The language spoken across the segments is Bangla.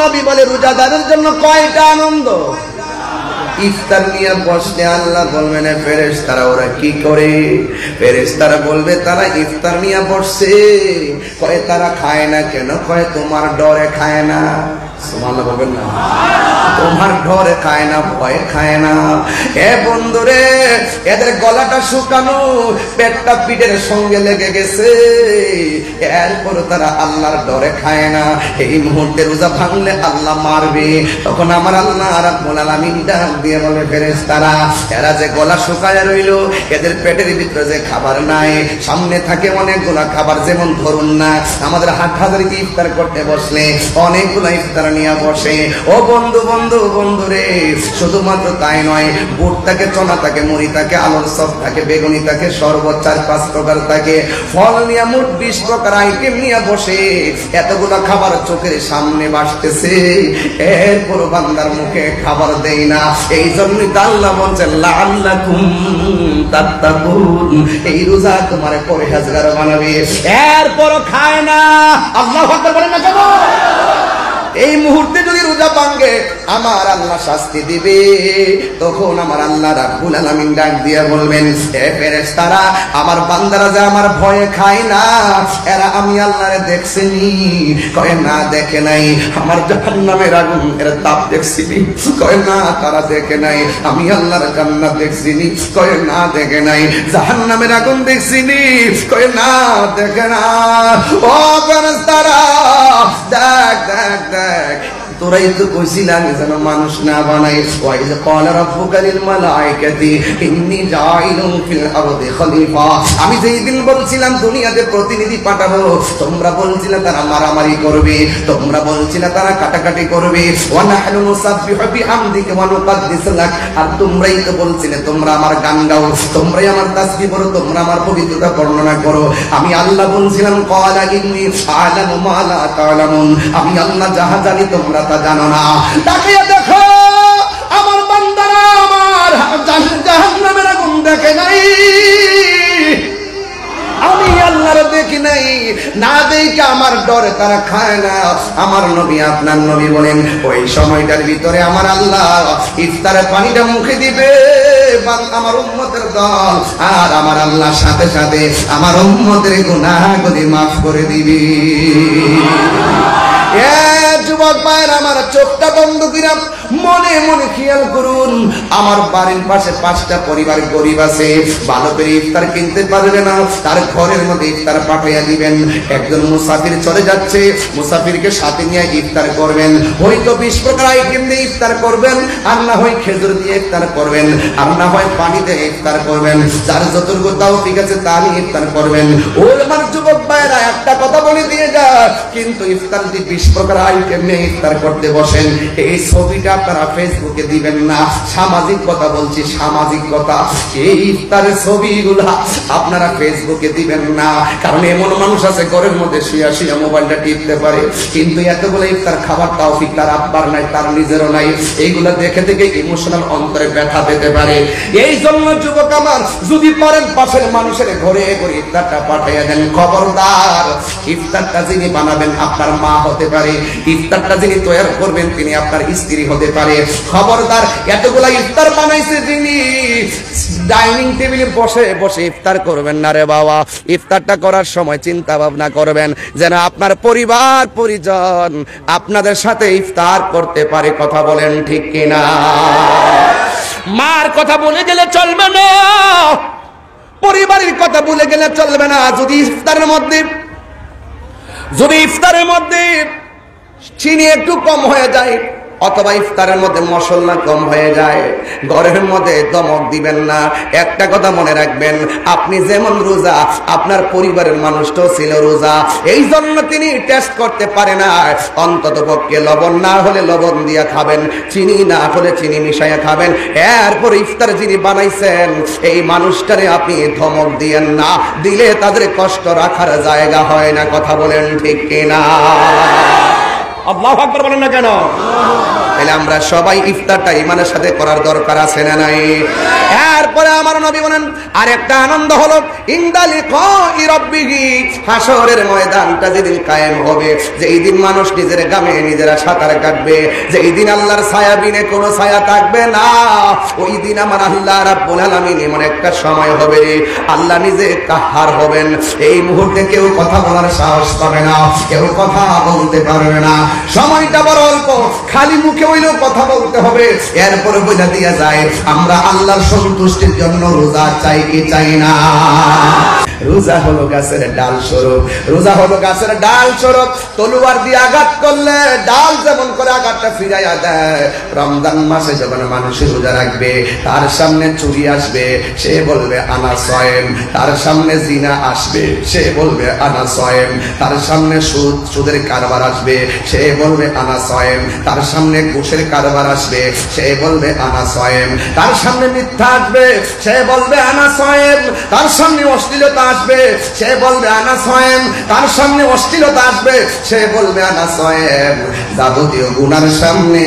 নবী বলে রোজাদারের জন্য কয়টা আনন্দ। ইফতার নিয়ে বসলে আল্লাহ বলবেন ফেরেশতারা ওরা কি করে? ফেরেশতারা বলবে তারা ইফতার নিয়ে বসছে, কয় তারা খায় না কেন? কয় তোমার ডরে খায় না। সুবহানাল্লাহ বলবেন না? তোমার ডরে খায় না, ভয়ে খায় না। এ বন্ধুরে, এদের গলাটা শুকানো, পেটটা পিঠের সঙ্গে লেগে গেছে, এরপর তারা আল্লাহর ডরে খায় না। এই মুহূর্তে রোজা ভাঙলে আল্লাহ মারবে। তখন আমার আল্লাহ রাব্বুল আলামিন ডাক দিয়ে বলে ফেরেশতারা, এরা যে গলা শুকায় রইল, এদের পেটের ভিতরে যে খাবার নাই, সামনে থাকে অনেকগুলা খাবার। যেমন ধরুন না, আমাদের হাটহাজারিতে ইফতার করতে বসলে অনেকগুলা ইফতার নিয়ে বসে। ও বন্ধু বন্ধু বন্ধু রে, শুধুমাত্র তাই নয়, বুট থাকে, চনা থাকে, মুড়ি থাকে, আলুর চপ থাকে, বেগুনি থাকে, শরবত 4-5 প্রকার থাকে, ফল নিয়ে মোট 20 প্রকার আইটেম নিয়ে বসে। এতগুলা খাবার চোখের সামনে ভাসতেছে, এরপর বান্দার মুখে খাবার দেই না। এই জন্যই তো আল্লাহ বলছেন লাআল্লাকুম তাত্তাকুন, এই রোজা তোমারে পরহেজগার বানাবে। এরপর খায় না। আল্লাহু আকবার বলেন না কেন? এই মুহূর্তে যদি রোজা ভাঙে আমার আল্লাহ শাস্তি দিবে। তখন আমার আল্লাহ রাব্বুল আলামিন ডাক দিয়ে বলবেন, হে ফেরেশতারা, আমার বান্দারা যে আমার ভয়ে খায় না, এরা আমি আল্লাহরে দেখছেনি? কয় না, দেখে নাই। আমার জাহান্নামের আগুন এর তাপ দেখছিনি? কয় না, তারা দেখে নাই। আমি আল্লাহর জান্নাত দেখছিনি? কয় না, দেখে নাই। জাহান্নামের আগুন দেখছিনি? কয় না, দেখে না। ও ফেরেশতারা, দেখ দেখ দেখ, তোরাই তো কইছিলাম যেন মানুষ না বানাই। ওয়াইজ ক্বালা রাব্বুকা লিল মালাইকাতি ইন্নী জাইলুন ফিল আরদি খলিফা, আমি যেই দিন বলছিলাম দুনিয়াতে প্রতিনিধি পাঠাবো, তোমরা বলছিলে তারা মারামারি করবে, তোমরা বলছিলে তারা কাটাকাটি করবে। ওয়া নাহনু নুসাব্বিহু বিহামদিকা ওয়া নুকদ্দিসু লাক, আর তোমরাই তো বলছিলে তোমরা আমার গান গাও, তোমরাই আমার তাসবিহ করো, তোমরা আমার পবিত্রতা বর্ণনা করো। আমি আল্লাহ বলছিলাম ক্বালা ইন্নী আ'লামু মা লা তা'লামুন, আমি আল্লাহ যাহা জানি তোমরা তা জানো না। তাকিয়ে দেখো আমার বান্দারা আমার জাহান্নামের আগুন দেখে নাই, আমি আল্লাহর দেখি নাই। না দেখে আমার ডরে তারা খায় না। আমার নবী আপনার নবী বলেন, ওই সময়টার ভিতরে আমার আল্লাহ ইফতারের পানিটা মুখে দিবে আমার উম্মতের দল, আর আমার আল্লাহ সাথে সাথে আমার উম্মতের গুনাহগুলি মাফ করে দিবে। যুবক ভাইয়ের আমার চোখটা বন্ধ করে মনে মনে খেয়াল করুন, আমার বাড়ির পাশে 5টা পরিবার গরিব আছে, ভালো করে ইফতার কিনতে পারবে না, তার ঘরের মধ্যে ইফতার পাঠিয়ে দিবেন। একজন মুসাফির চলে যাচ্ছে, মুসাফিরকে সাথে নিয়ে ইফতার করবেন। হয়তো 20 প্রকার আইটেম দিয়ে ইফতার করবেন, আর না হয় খেজুর দিয়ে ইফতার করবেন, আর না হয় পানি দিয়ে ইফতার করবেন। যার যতটুকু তৌফিক আছে তা নিয়ে ইফতার করবেন। ওর আমার যুবক ভাইয়েরা একটা কথা বলে দিয়ে যা, কিন্তু ইফতার দিয়ে 20 প্রকার আইটেম নিয়ে ইফতার করতে বসেন, এই ছবিটা আপনারা ফেসবুকে দিবেন না। সামাজিক কথা বলছি, সামাজিক কথা। এই ইফতারের ছবিগুলা আপনারা ফেসবুকে দিবেন না, কারণ এমন মানুষ আছে ঘরের মধ্যে শুয়ে শুয়ে মোবাইলটা টিপতে পারে, কিন্তু এতগুলো ইফতার খাবার তৌফিক তার আব্বার নাই, তার নিজেরও নাই। এইগুলা দেখে দেখে ইমোশনাল অন্তরে ব্যথা পেতে পারে। এই জন্য যুবক আমার, যদি পারেন পাশের মানুষের ঘরে ঘরে ইফতারটা পাঠিয়ে দেন। খবরদার, ইফতারটা যিনি বানাবেন আপনার মা হতে পারে, ইফতারটা যিনি তৈরি করবেন তিনি আপনার স্ত্রী হতে পারে। খবরদার, এতগুলা ইফতার বানাইছে যিনি, ডাইনিং টেবিলে বসে বসে ইফতার করবেন না রে বাবা। ইফতারটা করার সময় চিন্তা ভাবনা করবেন যেন আপনার পরিবার পরিজন আপনাদের সাথে ইফতার করতে পারে। কথা বলেন ঠিক কিনা? মার কথা বলে গেলে চলবে না, পরিবারের কথা বলে গেলে চলবে না। যদি ইফতারের মধ্যে চিনি একটু কম হয়ে যায়, অথবা ইফতারের মধ্যে মশলা কম হয়ে যায়, ঘরের মধ্যে দমক দিবেন না। একটা কথা মনে রাখবেন, আপনি যেমন রোজা, আপনার পরিবারের মানুষটাও ছিল রোজা, এই জন্য তিনি টেস্ট করতে পারে না। অন্তত পক্ষে লবণ না হলে লবণ দিয়া খাবেন, চিনি না হলে চিনি মিশাইয়া খাবেন। এরপর ইফতার যিনি বানাইছেন এই মানুষটারে আপনি ধমক দিয়েন না, দিলে তাদের কষ্ট রাখার জায়গা হয় না। কথা বলেন ঠিক কিনা? আল্লাহু আকবার বলেন না কেন? তাহলে আমরা সবাই ইফতারটা ইমানের সাথে করার দরকার আছে না নাই? এরপরে আমার নবী বলেন আরেকটা আনন্দ হলো ইনদালি কাই রাব্বিহি, হাসরের ময়দানটা যেদিন কায়েম হবে, যেই দিন মানুষ নিজের গামে নিজেরা সাঁতার কাটবে, যেই দিন আল্লাহর ছায়া বিনে কোনো ছায়া থাকবে না, ওই দিন আমার আল্লাহ রাব্বুল আলামিন এমন একটা সময় হবে আল্লাহ নিজে কাহার হবেন। এই মুহূর্তে কেউ কথা বলার সাহস পাবে না, কেউ কথা বলতে পারবে না। সময়টা বড় অল্প, খালি মুখে হইলেও কথা বলতে হবে। এরপরে বোঝা দিয়া যায় আমরা আল্লাহর সন্তুষ্টির জন্য রোজা চাই কি চাই না। রোজা হলো গাছের ডাল স্বরূপ, রোজা হলো গাছের ডাল স্বরূপ। তলোয়ার দিয়ে আঘাত করলে ডাল যেমন করে আঘাতটা ফিরাইয়া দেয়, রমজান মাসে যখন মানুষ রোজা রাখবে তার সামনে চুরি আসবে, সে বলবে আনা সয়েম। তার সামনে জিনা আসবে, সে বলবে আনা সয়েম। তার সামনে সুদের কারবার আসবে, সে বলবে আনা সয়েম। তার সামনে ঘুষের কারবার আসবে, সে বলবে আনা সয়েম। তার সামনে মিথ্যা আসবে, সে বলবে আনা সয়েম। তার সামনে অশ্লীলতা আসবে, সে বলবে আনা সয়েম। তার সামনে অশ্লীলতা আসবে, সে বলবে আনা সয়েম। যাবতীয় গুনার সামনে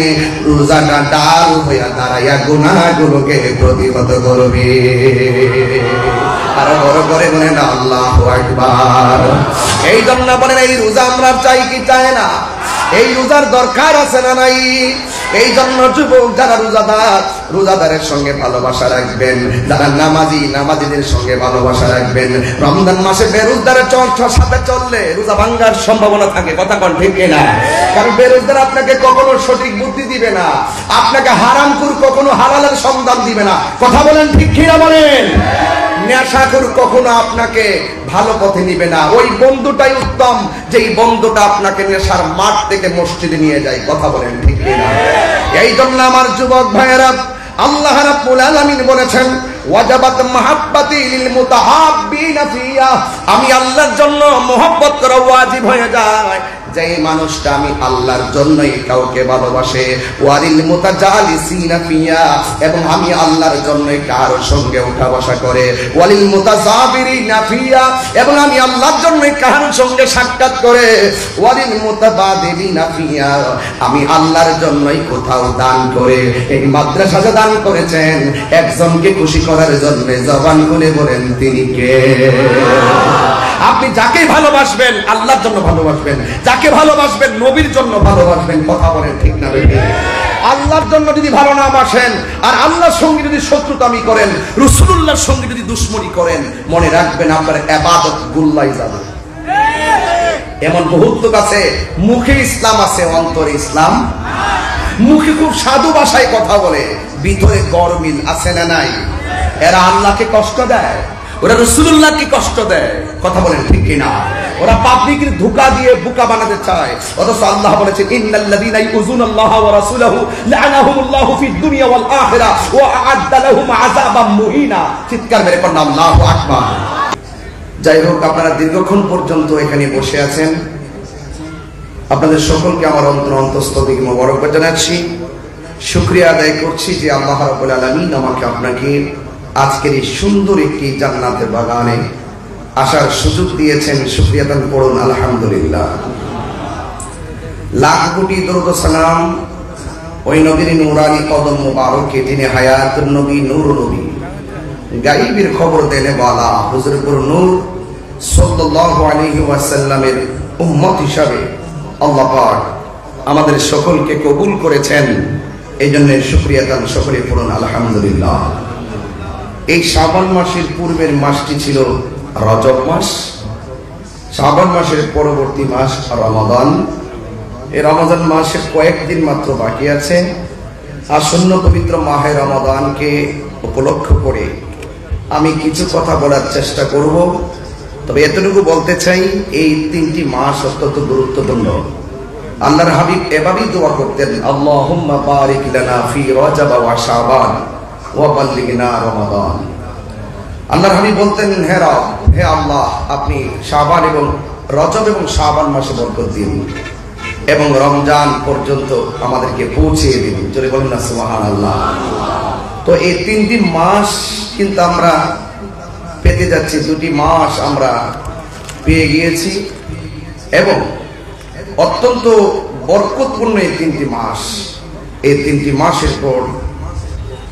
রোজাটা ডাল হইয়া দাঁড়াইয়া গুনাহগুলোকে প্রতিহত করবে। আর বড় করে বলেন আল্লাহু আকবার। এই জন্য বলেন এই রোজা আমরা চাই কি চাই না? এই রোজার দরকার আছে না নাই? এই জন্য যুবক যারা রোজাদার, রোজাদারের সঙ্গে ভালোবাসা রাখবেন। যারা নামাজি, নামাজিদের সঙ্গে ভালোবাসা রাখবেন। রমজান মাসে বেরোজদারের সাথে চললে রোজা ভাঙ্গার সম্ভাবনা থাকে। কথা কোন ঠিক কিনা? কারণ বেরোজদার আপনাকে কখনো সঠিক বুদ্ধি দিবে না, আপনাকে হারামখোর কখনো হালালের সন্ধান দিবে না। কথা বলেন ঠিক কিনা বলেন? নেশাখোর কখনো আপনাকে ভালো পথে নিবে না। ওই বন্ধুটাই উত্তম যেই বন্ধুটা আপনাকে নেশার মাঠ থেকে মসজিদে নিয়ে যায়। কথা বলেন ঠিক কিনা? এই জন্য আমার যুবক ভাইয়েরা, আল্লাহ রাব্বুল আলামিন বলেছেন ওয়াজাবাত মাহাব্বাতি লিল মুতাহাব্বিনা ফিয়া, আমি আল্লাহর জন্য মহব্বত করা ওয়াজিব হয়ে যায়। যেই মানুষটা আমি আল্লাহর জন্যই কাউকে ভালোবাসে, ওয়ালিল মুতাজালিসিনা ফিয়া, এবং আমি আল্লাহর জন্যই কারো সঙ্গে উঠা বসা করে, ওয়ালিল মুতাজাবিরিনা ফিয়া, এবং আমি আল্লাহর জন্যই কারো সঙ্গে সাক্ষাৎ করে, ওয়ালিল মুতাবাদিলিনা ফিয়া, আমি আল্লাহর জন্যই কোথাও দান করে। এই মাদ্রাসাতে দান করেছেন একজনকে খুশি করার জন্য। জবান খুলে বলেন তিনি কে? আপনি যাকে ভালোবাসবেন আল্লাহর জন্য ভালোবাসবেন, যাকে ভালোবাসবেন নবীর জন্য ভালোবাসবেন। কথা বলেন ঠিক না বেঠিক? আল্লাহর জন্য যদি ভালো না বাসেন আর আল্লাহর সঙ্গে যদি শত্রুতামি করেন, রাসূলুল্লাহর সঙ্গে যদি দুশমনি করেন, মনে রাখবেন আপনার ইবাদত গুল্লাই যাবে। এমন বহুত লোক আছে মুখে ইসলাম আছে, অন্তরে ইসলাম। মুখে খুব সাধু ভাষায় কথা বলে, ভিতরে গরমিল আছে না নাই? এরা আল্লাহকে কষ্ট দেয়, ওরা রাসূলুল্লাহকে কষ্ট দেয়। কথা বলেন ঠিক কিনা? ওরা পাবলিকের ধোঁকা দিয়ে বোকা বানাতে চায়। অথচ আল্লাহ বলেছেন ইন্নাল্লাযীনা ইউযুনাল্লাহা ওয়া রাসূলাহু লা'নাহুমুল্লাহু ফিদ দুনিয়া ওয়াল আখিরাহ ওয়া আ'আদ্দা লাহুম আযাবাম মুহিনা। চিৎকার মেরে পড়ুন আল্লাহু আকবার। যাই হোক, আপনারা দীর্ঘক্ষণ পর্যন্ত এখানে বসে আছেন, আপনাদের সকলকে আমার অন্তঃস্থ থেকে মোবারকবাদ জানাচ্ছি। শুকরিয়া আদায় করছি যে আল্লাহ রাব্বুল আলামিন আমাকে আপনাকে আজকের এই সুন্দর একটি জান্নাতের বাগানে আসার সুযোগ দিয়েছেন। শুকরিয়া দান করুন আলহামদুলিল্লাহ। লাখ কোটি দরুদ ও সালাম ওই নবীর নূরানি কদম মুবারকে, যিনি হায়াতুন নবী, নূর নবী, গায়বের খবর দেনে ওয়ালা হুজুরপুর নূর সাল্লাল্লাহু আলাইহি ওয়াসাল্লামের উম্মত হিসাবে আল্লাহ পাক আমাদের সকলকে কবুল করেছেন। এই জন্য শুকরিয়া দান সকলে পড়ুন আলহামদুলিল্লাহ। এই শাবান মাসের পূর্বের মাসটি ছিল রজব মাস, শাবান মাসের পরবর্তী মাস রমাদান। এই রমাদান মাসের কয়েকদিন মাত্র বাকি আছে। আসন্ন পবিত্র মাহে রমাদানকে উপলক্ষ করে আমি কিছু কথা বলার চেষ্টা করব। তবে এতটুকু বলতে চাই, এই তিনটি মাস অত্যন্ত গুরুত্বপূর্ণ। আল্লাহর হাবিব এভাবেই দোয়া করতেন, আল্লাহুম্মা বারিক লানা ফি রজব ওয়া শাবান ওয়া বাল্লিগনা রমাদান। আল্লাহর হাবিব বলতেন, হে রব, হে আল্লাহ, আপনি শাবান এবং রজব এবং শাবান মাসে বরকত দিন এবং রমজান পর্যন্ত আমাদেরকে পৌঁছিয়ে দিন। জোরে বলেন না সুবহানাল্লাহ। তো এই তিনটি মাস কিন্তু আমরা পেতে যাচ্ছি, দুটি মাস আমরা পেয়ে গিয়েছি এবং অত্যন্ত বরকতপূর্ণ এই তিনটি মাস। এই তিনটি মাসের পর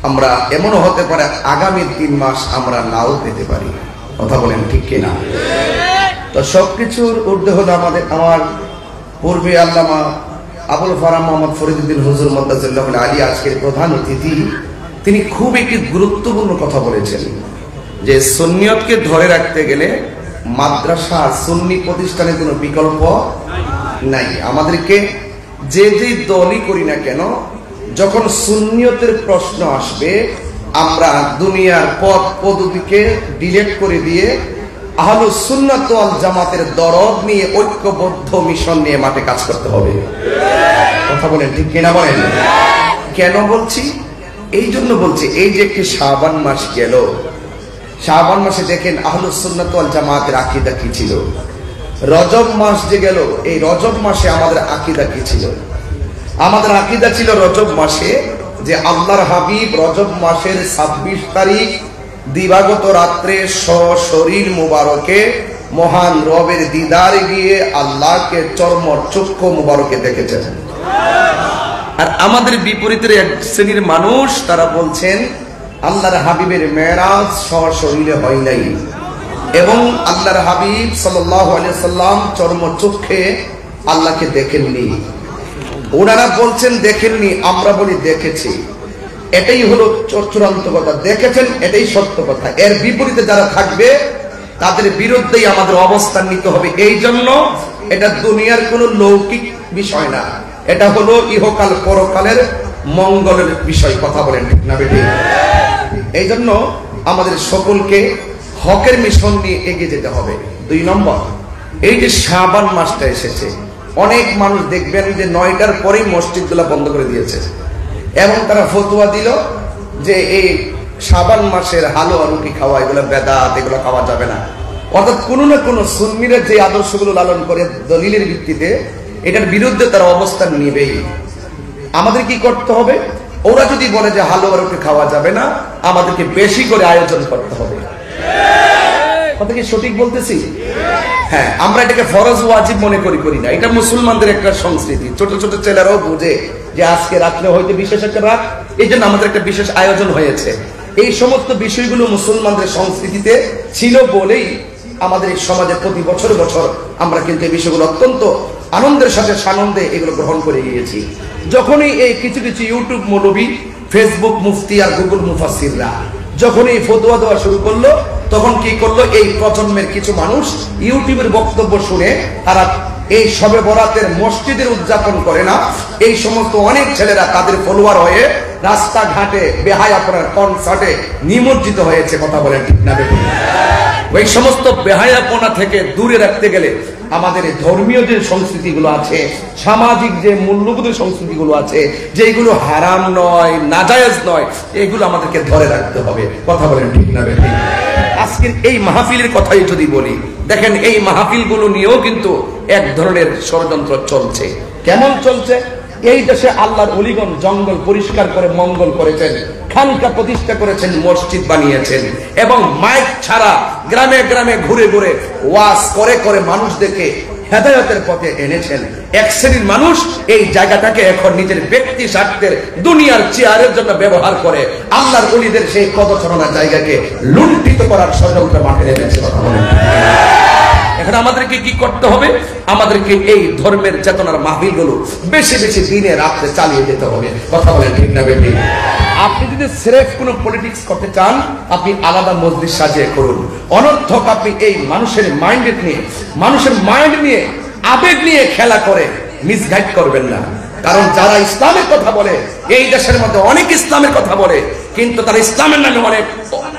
আমরা এমনও হতে পারে আগামী 3 মাস আমরা নাও পেতে পারি। কথা বলেন ঠিক কিনা? তো সবকিছুর ঊর্ধ্বে হলো আমার পূর্বে আল্লামা আবুল ফারাম মোহাম্মদ ফরিদউদ্দিন হুজুর মাদ্দাজিল্লাহ আলী আজকের প্রধান অতিথি। তিনি খুব একটি গুরুত্বপূর্ণ কথা বলেছেন যে সুন্নিয়তকে ধরে রাখতে গেলে মাদ্রাসা সুন্নি প্রতিষ্ঠানের কোনো বিকল্প নাই। আমাদেরকে যে দলই করি না কেন, যখন সুন্নিয়তের প্রশ্ন আসবে আমরা দুনিয়ার পথ পদ্ধতিকে ডিলিট করে দিয়ে আহলুস সুন্নাত ওয়াল জামাতের দরদ নিয়ে ঐক্যবদ্ধ মিশন নিয়ে মাঠে কাজ করতে হবে। কথা বলেন ঠিক কিনা বলেন? কেন বলছি? এই জন্য বলছি, এই যে একটি শাবান মাস গেল, শাবান মাসে দেখেন আহলুস সুন্নাত ওয়াল জামাতের আকীদা কি ছিল। রজব মাস যে গেল, এই রজব মাসে আমাদের আকীদা কি ছিল? আমাদের আকীদা ছিল রজব মাসে যে আল্লাহর হাবিব রজব মাসের 26 তারিখ দিবাগত রাত্রে সশরীর মুবারকে মহান রবের দিদারে গিয়ে আল্লাহকে চর্ম চক্ষু মুবারকে দেখেছেন। আর আমাদের বিপরীতের এক শ্রেণীর মানুষ তারা বলছেন আল্লাহর হাবিবের মেরাজ সশরীরে হয় নাই এবং আল্লাহর হাবিব সাল্লাল্লাহু আলাইহি সাল্লাম চর্ম চক্ষে আল্লাহকে দেখেননি। ওনারা বলছেন দেখেননি, আমরা বলি দেখেছি। এটাই হলো চূড়ান্ত কথা, দেখেছেন এটাই সত্য কথা। এর বিপরীতে যারা থাকবে তাদের বিরুদ্ধেই আমাদের অবস্থান নিতে হবে। এই জন্য এটা দুনিয়ার কোনো লৌকিক বিষয় না, এটা হলো ইহকাল পরকালের মঙ্গলের বিষয়। কথা বলেন ঠিক না বেঠিক? এই জন্য আমাদের সকলকে হকের মিশন নিয়ে এগিয়ে যেতে হবে। 2 নম্বর, এই যে শাবান মাসটা এসেছে, অনেক মানুষ দেখবেন যে 9টার পরেই মসজিদগুলো বন্ধ করে দিয়েছে এবং তারা ফতোয়া দিল যে এই শাবান মাসের হালুয়া রুটি খাওয়া এগুলো বেদাত, এগুলো খাওয়া যাবে না। অর্থাৎ কোনো না কোনো সুন্নিরা যে আদর্শগুলো লালন করে দলিলের ভিত্তিতে এটার বিরুদ্ধে তারা অবস্থান নিবেই। আমাদের কি করতে হবে? ওরা যদি বলে যে হালুয়া রুটি খাওয়া যাবে না, আমাদেরকে বেশি করে আয়োজন করতে হবে। কথা কি সঠিক বলতেছি? হ্যাঁ, আমরা এটাকে ফরজ ওয়াজিব মনে করি না, এটা মুসলমানদের একটা সংস্কৃতি। ছোট ছোট ছেলেরাও বুঝে যে আজকে রাত্রে হয়তো বিশেষ একটা রাত, এই জন্য আমাদের একটা বিশেষ আয়োজন হয়েছে। এই সমস্ত বিষয়গুলো মুসলমানদের সংস্কৃতিতে ছিল বলেই আমাদের এই সমাজে প্রতি বছর আমরা কিন্তু এই বিষয়গুলো অত্যন্ত আনন্দের সাথে সানন্দে এগুলো গ্রহণ করে গিয়েছি। যখনই এই কিছু কিছু ইউটিউব মৌলবী, ফেসবুক মুফতি আর গুগল মুফাসসিররা যখন এই ফতোয়া দেওয়া শুরু করলো, তখন কি করলো, এই প্রজন্মের কিছু মানুষ ইউটিউবের বক্তব্য শুনে তারা এই শবে বরাতের মসজিদের উদযাপন করে না, এই সমস্ত অনেক ছেলেরা তাদের ফলোয়ার হয়ে রাস্তাঘাটে বেহায়াপনার কনসার্টে নিমজ্জিত হয়েছে। কথা বলেন ঠিক না বেঠিক? ওই সমস্ত বেহায়াপনা থেকে দূরে রাখতে গেলে আমাদের ধর্মীয় যে সংস্কৃতিগুলো আছে, সামাজিক যে মূল্যবোধের সংস্কৃতিগুলো আছে, যেগুলো হারাম নয়, নাজায়েজ নয়, এগুলো আমাদেরকে ধরে রাখতে হবে। কথা বলেন ঠিক না বেঠিক? আজকের এই মাহফিলের কথাই যদি বলি, দেখেন এই মাহফিলগুলো নিয়েও কিন্তু এক ধরনের ষড়যন্ত্র চলছে। কেমন চলছে? এই দেশে আল্লাহর ওলিগণ জঙ্গল পরিষ্কার করে মঙ্গল করেছেন, খানকা প্রতিষ্ঠা করেছেন, মসজিদ বানিয়েছেন এবং মাইক ছাড়া গ্রামে গ্রামে ঘুরে ঘুরে ওয়াজ করে করে মানুষদেরকে হেদায়েতের পথে এনেছেন। এক শ্রেণীর মানুষ এই জায়গাটাকে এখন নিজের ব্যক্তি স্বার্থের দুনিয়ার চেয়ারের জন্য ব্যবহার করে আল্লাহর ওলিদের সেই পদচারণার জায়গাকে লুণ্ঠিত করার ষড়যন্ত্র মাঠে নেমেছে। কথা বলেন। এখন আমাদেরকে কি করতে হবে? আমাদেরকে এই ধর্মের চেতনার মাহফিলগুলো বেশি বেশি দিনে রাত্রে চালিয়ে যেতে হবে। কথা বলেন ঠিক না বেঠিক? আপনি যদি স্রেফ কোনো পলিটিক্স করতে চান, আপনি আলাদা মজলিস সাজিয়ে করুন। অনর্থক আপনি এই মানুষের মাইন্ড নিয়ে আবেগ নিয়ে খেলা করে মিসগাইড করবেন না। কারণ যারা ইসলামের কথা বলে, এই দেশের মধ্যে অনেক ইসলামের কথা বলে, কিন্তু তারা ইসলামের নামে অনেক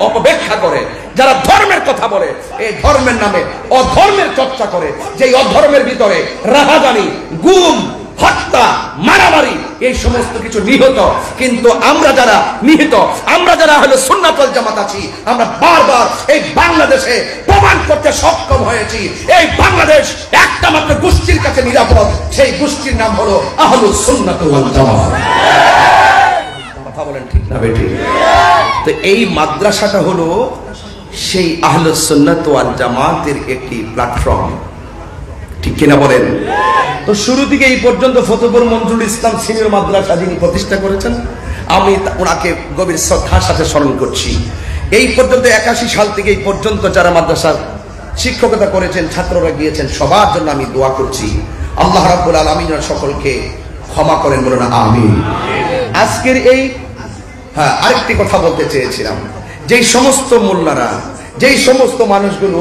অপব্যাখ্যা করে। যারা ধর্মের কথা বলে, এই ধর্মের নামে অধর্মের চর্চা করে, যে অধর্মের ভিতরে রাহাজানি, গুম, হত্যা, মারামারি, এই সমস্ত কিছু নিহত। কিন্তু আমরা যারা নিহত, আমরা যারা হলো সুন্নাত ওয়াল জামাত আছি, আমরা বারবার এই বাংলাদেশে প্রমাণ করতে সক্ষম হয়েছি এই বাংলাদেশ একটা মাত্র গোষ্ঠীর কাছে নিরাপদ, সেই গোষ্ঠীর নাম হলো আহলুস সুন্নাত ওয়াল জামাত। কথা বলেন ঠিক না বেঠিক? তো এই মাদ্রাসাটা হলো সেই আহলুস সুন্নাত ওয়াল জামাতের একটি প্ল্যাটফর্ম, ঠিক কিনা বলেন? তো শুরু থেকে এই পর্যন্ত ফতেপুর মনজুরুল ইসলাম সিনিয়র মাদ্রাসা যিনি প্রতিষ্ঠা করেছেন, আমি ওনাকে গভীর শ্রদ্ধার সাথে স্মরণ করছি। এই পর্যন্ত 81 সাল থেকে এই পর্যন্ত যারা মাদ্রাসার শিক্ষকতা করেছেন, ছাত্ররা গিয়েছেন, সবার জন্য আমি দোয়া করছি আল্লাহ রাব্বুল আলামিন সকলকে ক্ষমা করেন, বলুন আমিন। আজকের এই আরেকটি কথা বলতে চেয়েছিলাম, যেই সমস্ত মোল্লারা, যেই সমস্ত মানুষগুলো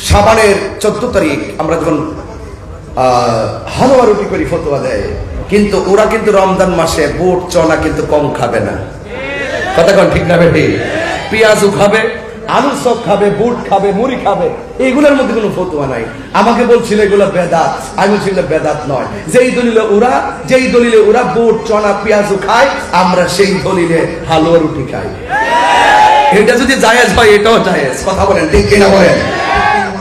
শাবানের 14 তারিখ আমরা যখন হালুয়া রুটি করি ফতোয়া দেয়, কিন্তু ওরা কিন্তু রমজান মাসে বুট চনা কিন্তু কম খাবে না। কথা কোন ঠিক না বেঠি? পেঁয়াজও খাবে, আলু চপ খাবে, বুট খাবে, মুড়ি খাবে, এইগুলোর মধ্যে কোনো ফতোয়া নাই। আমাকে বলছিল এগুলো বেদাত, আমি বলছিল বেদাত নয়। যেই দলিলে ওরা বুট চনা পেঁয়াজও খায়, আমরা সেই দলিলে হালুয়া রুটি খাই। এটা যদি জায়েজ হয়, এটাও জায়েজ। কথা বলেন ঠিক কিনা বলেন?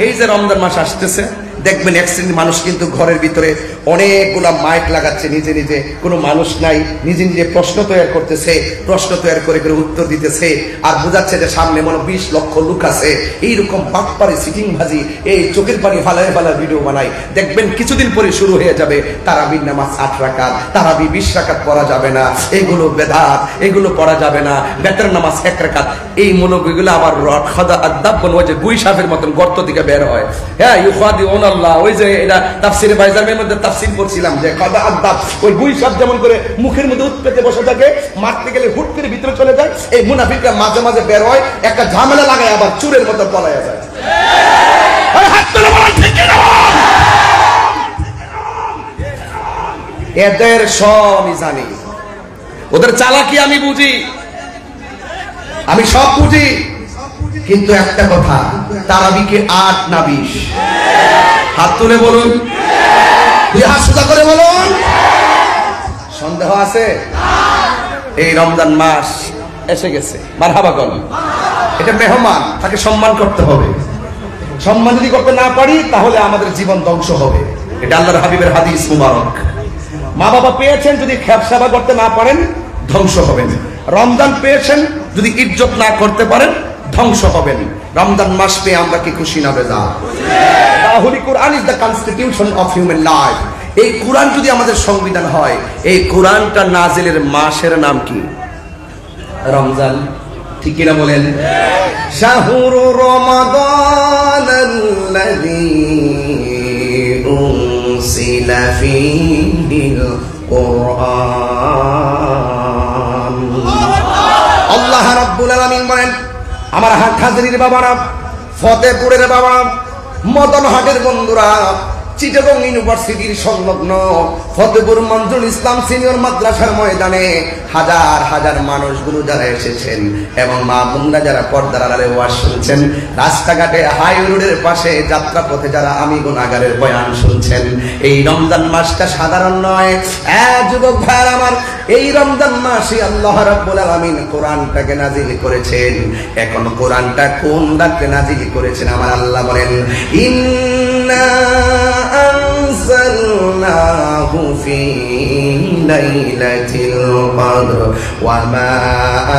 এই যে রমজান মাস আসতেছে, দেখবেন এক শ্রেণীর মানুষ কিন্তু ঘরের ভিতরে অনেকগুলা মাইক লাগাচ্ছে, নিজে নিজে, কোনো মানুষ নাই, নিজে নিজে প্রশ্ন তৈরি করতেছে, প্রশ্ন তৈরি করে করে উত্তর দিতেছে, আর বোঝাচ্ছে যে সামনে মনে 20 লক্ষ লোক আছে। এইরকম বাটপারে সিটিং ভাজি, এই চোখের পানি ফালায় ফালা ভিডিও বানাই। দেখবেন কিছুদিন পরে শুরু হয়ে যাবে তারাবির নামাজ 8 রাকাত, তারাবি 20 রাকাত পড়া যাবে না, এগুলো বেদাত, এগুলো পড়া যাবে না, বেতের নামাজ 1 রাকাত। এই মৌলবীগুলো আবার খাদা আদাব ওই যে গুই সাপের মতন গর্ত থেকে বের হয়। হ্যাঁ, ইউখাদি আল্লাহ, ওই যে এটা তাফসিরে বাইজামের মধ্যে তাফসির করছিলাম যে খাদা আদাব, ওই গুই সাপ যেমন করে মুখের মধ্যে উৎপেতে বসে থাকে, মারতে গেলে হুট করে ভিতরে চলে যায়। এই মুনাফিকরা মাঝে মাঝে বের হয়, একটা ঝামেলা লাগায় আবার চুরের মতো পলায়া যায়। এদের সব আমি জানি, ওদের চালাকি আমি বুঝি, আমি সব বুঝি, কিন্তু একটা কথা, তারাবি কি 8 না 20? হাত তুলে বলুন, হাত সোজা করে বলুন। সন্দেহ আছে? এই রমজান মাস এসে গেছে, মারহাবা বল। এটা মেহমান, তাকে সম্মান করতে হবে। সম্মান যদি করতে না পারি, তাহলে আমাদের জীবন ধ্বংস হবে। এটা আল্লাহর হাবিবের হাদিস মুবারক। মা বাবা পেয়েছেন, যদি খেয়াল সেবা করতে না পারেন, ধ্বংস হবেন। রমজান পেয়েছেন, যদি ইজ্জত না করতে পারেন, ধ্বংস হবেন। রমজান মাস পেয়ে আমরা কি খুশি না বেজার? The Holy Quran is the constitution of human life. এই কোরআন যদি আমাদের সংবিধান হয়, এই কোরআনটা নাজিলের মাসের নাম কি? রমজান। ঠিক কিনা বলেন? শাহরু রমাদানাল্লাযী উনসিলা ফীহিল কুরআন। আল্লাহ রাব্বুল আলামিন বলেন, আমার হাটহাজারীর বাবারা, ফতেপুরের বাবা, মদনহাটের বন্ধুরা, চিটাগং ইউনিভার্সিটির সংলগ্ন ফতেপুর মঞ্জুল ইসলাম সিনিয়র মাদ্রাসার ময়দানে হাজার হাজার মানুষগুলো যারা এসেছেন, এবং মা বোনরা যারা পর্দার আড়ালে ওয়াজ শুনছেন, রাস্তাঘাটে হাই রোডের পাশে যাত্রা পথে যারা আমি গুনাহগারের বয়ান শুনছেন, এই রমজান মাসটা সাধারণ নয়। যুবক ভাইরা আমার, এই রমজান মাসে আল্লাহ রাব্বুল আলামিন কোরআনটাকে নাজিল করেছেন। এখন কোরআনটা কোন রাতে নাজিল করেছেন? আমার আল্লাহ বলেন, ইন্না أنزلناه في ليلة القدر وما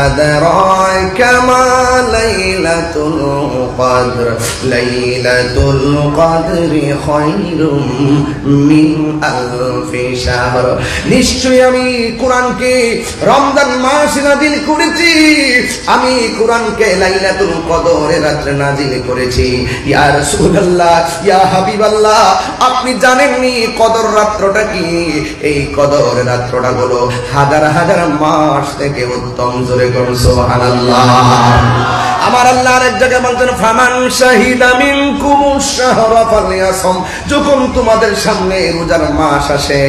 أدراك ما ليلة القدر ليلة القدر خير من ألف شهر। নিশ্চয়ই আমি কোরআনকে রমজান মাসে নাজিল করেছি, আমি কোরআনকে লাইলাতুল কদরের রাতে নাজিল করেছি। ইয়া রাসূলুল্লাহ, ইয়া হাবিবাল্লাহ, আপনি জানেননি কদর রাত্রটা কি? এই কদর রাত্রটা হলো হাজার হাজার মাস থেকে উত্তম। জোরে করুন সুবহানাল্লাহ। আমার আল্লাহ আরেক জায়গায় বলছেন, ফামান শাহিদা মিনকুমুশ শাহরা ফালইয়াসুম। যখন তোমাদের সামনে রোজার মাস আসে,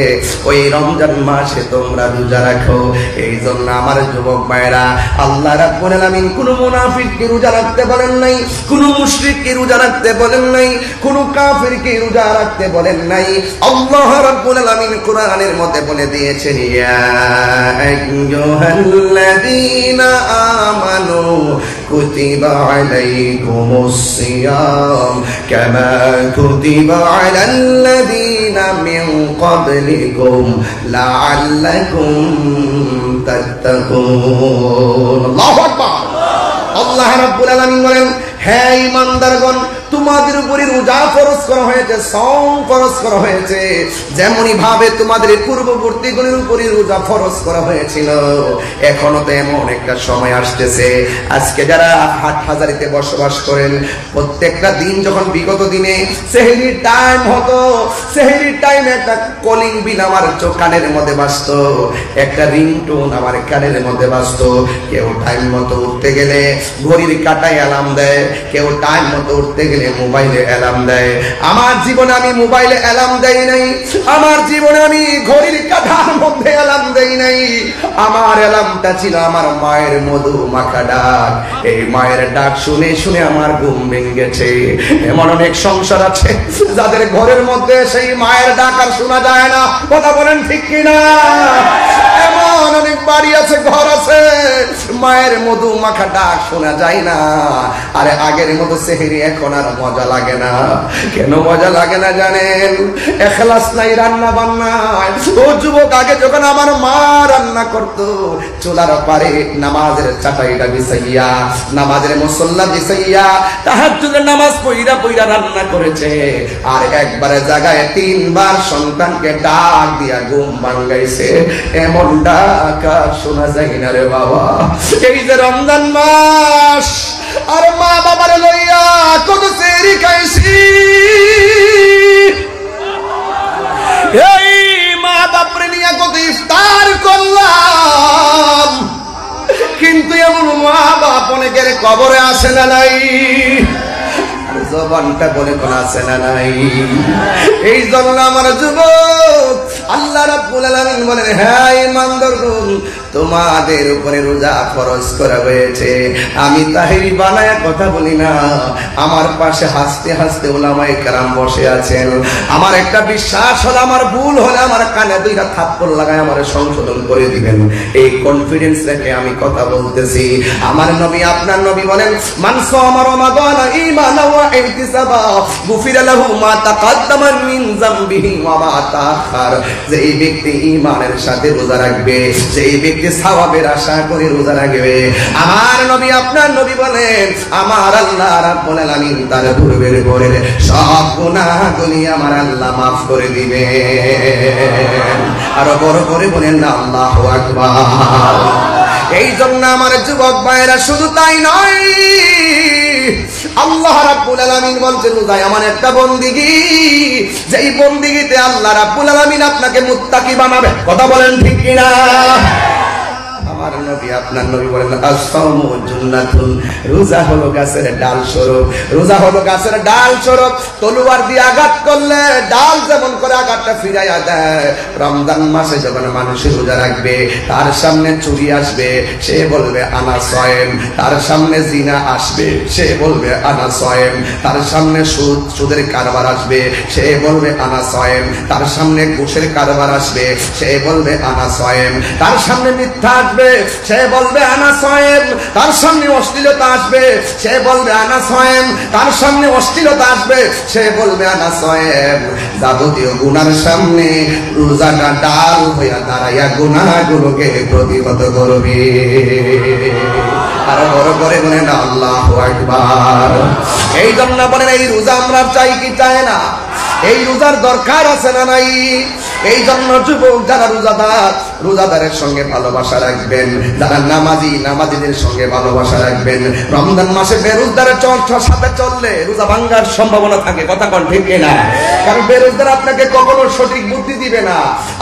ওই রমজান মাসে তোমরা রোজা রাখো। এই জন্য আমার যুবক ভাইরা, আল্লাহ রাব্বুল আলামিন কোন মুনাফিককে রোজা রাখতে বলেন নাই, কোন মুশরিককে রোজা রাখতে বলেন নাই, কোন কাফিরকে রোজা রাখতে বলেন নাই। আল্লাহ রাব্বুল আলামিন কোরআনের মধ্যে বলে দিয়েছেন, ইয়া আইয়ুহাল্লাযীনা আমানু কুতিবা আলাইকুমুস সিয়াম কামা কুতিবা আলাল্লাযীনা মিন ক্বাবলিকুম লাআল্লাকুম তাত্তাকুন। আল্লাহু আকবার। আল্লাহ রাব্বুল আলামিন বলেন, হে ঈমানদারগণ, তোমাদের উপরে রোজা ফরজ করা হয়েছে, সওম ফরজ করা হয়েছে, যেমনই ভাবে তোমাদের পূর্ববর্তীগুলোর উপরে রোজা ফরজ করা হয়েছিল। এখনো তো এমন একটা সময় আসতেছে, আজকে যারা হাটহাজারীতে বসবাস করেন, প্রত্যেকটা দিন যখন বিগত দিনে সেহরির টাইম হতো, সেহরির টাইমে একটা কলিং বিল আমার কানের মধ্যে বাজতো, একটা রিংটোন আমার কানের মধ্যে বাজতো। কেউ টাইম মতো উঠতে গেলে ঘড়ির কাঁটায় অ্যালার্ম দেয়, কেউ টাইম মতো উঠতে গেলে মোবাইলে অ্যালার্ম দেয়। আমার জীবনে আমি মোবাইলে অ্যালার্ম দেই নাই, আমার জীবনে আমি ঘড়ির কাঁটার মধ্যে অ্যালার্ম দেই নাই। আমার অ্যালার্মটা ছিল আমার মায়ের মধু মাখা ডাক। এই মায়ের ডাক শুনে শুনে আমার ঘুম ভেঙেছে। এমন অনেক সংসার আছে যাদের ঘরের মধ্যে সেই মায়ের ডাক আর শোনা যায় না, কথা বলেন ঠিক কিনা? এমন অনেক বাড়ি আছে, ঘর আছে, মায়ের মধু মাখা ডাক শোনা যায় না। আরে আগের মতো সেহরি এখন আর মজা লাগে না। কেন মজা লাগে না জানেন? এখলাস নাই রান্না বান্নায়। ও যুবক, আগে যখন আমার মা রান্না করতো, চুলার পারে নামাজের চাটাইটা বিছাইয়া, নামাজের মুসল্লা বিছাইয়া, তাহাজ্জুদের নামাজ পইরা পইরা রান্না করেছে। আর একবারে জায়গায় 3 বার সন্তানকে ডাক দিয়া ঘুম ভাঙাইছে। এমন ডাক আর শোনা যায় না রে বাবা। এই যে রমজান মাস, আর মা বাবার লইয়া কত সেহরি খাইছি, এই মা বাপরে নিয়ে কত ইফতার করলাম, কিন্তু এমন মা বাপ অনেকের কবরে আসে না নাই, জবানটা বলে কোন আছে না নাই। এই জন্য আমার যুবক, আল্লাহ রাব্বুল আলামিন বলেন, হ্যাঁ ইমানদারগণ, তোমাদের উপরে রোজা ফরজ করা হয়েছে। আমি তাহেরি বানায়া কথা বলি না, আমার পাশে হাসতে হাসতে উলামায়ে কেরাম বসে আছেন। আমার একটা বিশ্বাস হলো, আমার ভুল হলে আমার কানে 2টা থাপ্পড় লাগায় আমার সংশোধন করে দিবেন। এই কনফিডেন্স রেখে আমি কথা বলতেছি। আমার নবী, আপনার নবী বলেন, মান সামা রমাদান ঈমানান ওয়া ইহতিসাবা গুফিরা লাহু মা তাকাদ্দামা মিন যামবিহি ওয়া মা তাআখার। যে এই ব্যক্তি ঈমানের সাথে রোজা রাখবে, যে এই ব্যক্তি সওয়াবের আশা করে রোজা রাখবে, আমার নবী, আপনার নবী বলেন, আমার আল্লাহ রাব্বুল আলামিন তার পূর্বের পরের সব গুনাহগুলি আমার আল্লাহ মাফ করে দিবেন। আর বড় করে বলেন না আল্লাহু আকবার। এই জন্য আমার যুবক ভাইরা, শুধু তাই নয়, আল্লাহ রাব্বুল আলামিন বলছেন, রোজা এমন একটা বন্দেগী, যেই বন্দেগীতে আল্লাহ রাব্বুল আলামিন আপনাকে মুত্তাকি বানাবে। কথা বলেন ঠিক কিনা? আমার নবী, আপনার নবী বলেন, আস-সাওমু জুন্নাতুন, রোজা হলো গাছের ডাল স্বরূপ। রোজা হলো গাছের ডাল স্বরূপ। তলোয়ার দিয়ে আঘাত করলে ডাল যেমন করে আঘাতটা ফিরাইয়া দেয়, রমজান মাসে যখন মানুষ রোজা রাখবে, তার সামনে চুরি আসবে, সে বলবে আনা সায়েম। তার সামনে জিনা আসবে, সে বলবে আনা সায়েম। তার সামনে সুদের কারবার আসবে, সে বলবে আনা সায়েম। তার সামনে ঘুষের কারবার আসবে, সে বলবে আনা সায়েম। তার সামনে মিথ্যা আসবে, সে বলবে আনা সায়েম। তার সামনে অশ্লীলতা আসবে, সে বলবে আনা সায়েম। তার সামনে অশ্লীলতা আসবে, সে বলবে আনা সায়েম। যাবতীয় গুনার সামনে রোজাটা ডাল হইয়া দাঁড়াইয়া গুনাহগুলোকে প্রতিহত করবে। আর বড় করে বলেন আল্লাহু আকবার। এই জন্য বলেন, এই রোজা আমরা চাই কি চাই না? এই রোজার দরকার আছে না নাই? এই জন্য যুবক যারা রোজাদার, রোজাদারের সঙ্গে ভালোবাসা রাখবেন। যারা নামাজি, নামাজিদের সঙ্গে ভালোবাসা রাখবেন। রমজান মাসে বেরোজদারের সাথে চললে রোজা ভাঙ্গার সম্ভাবনা থাকে। কথা কোন ঠিক কিনা? কারণ বেরোজদার আপনাকে কখনো সঠিক বুদ্ধি দিবে না,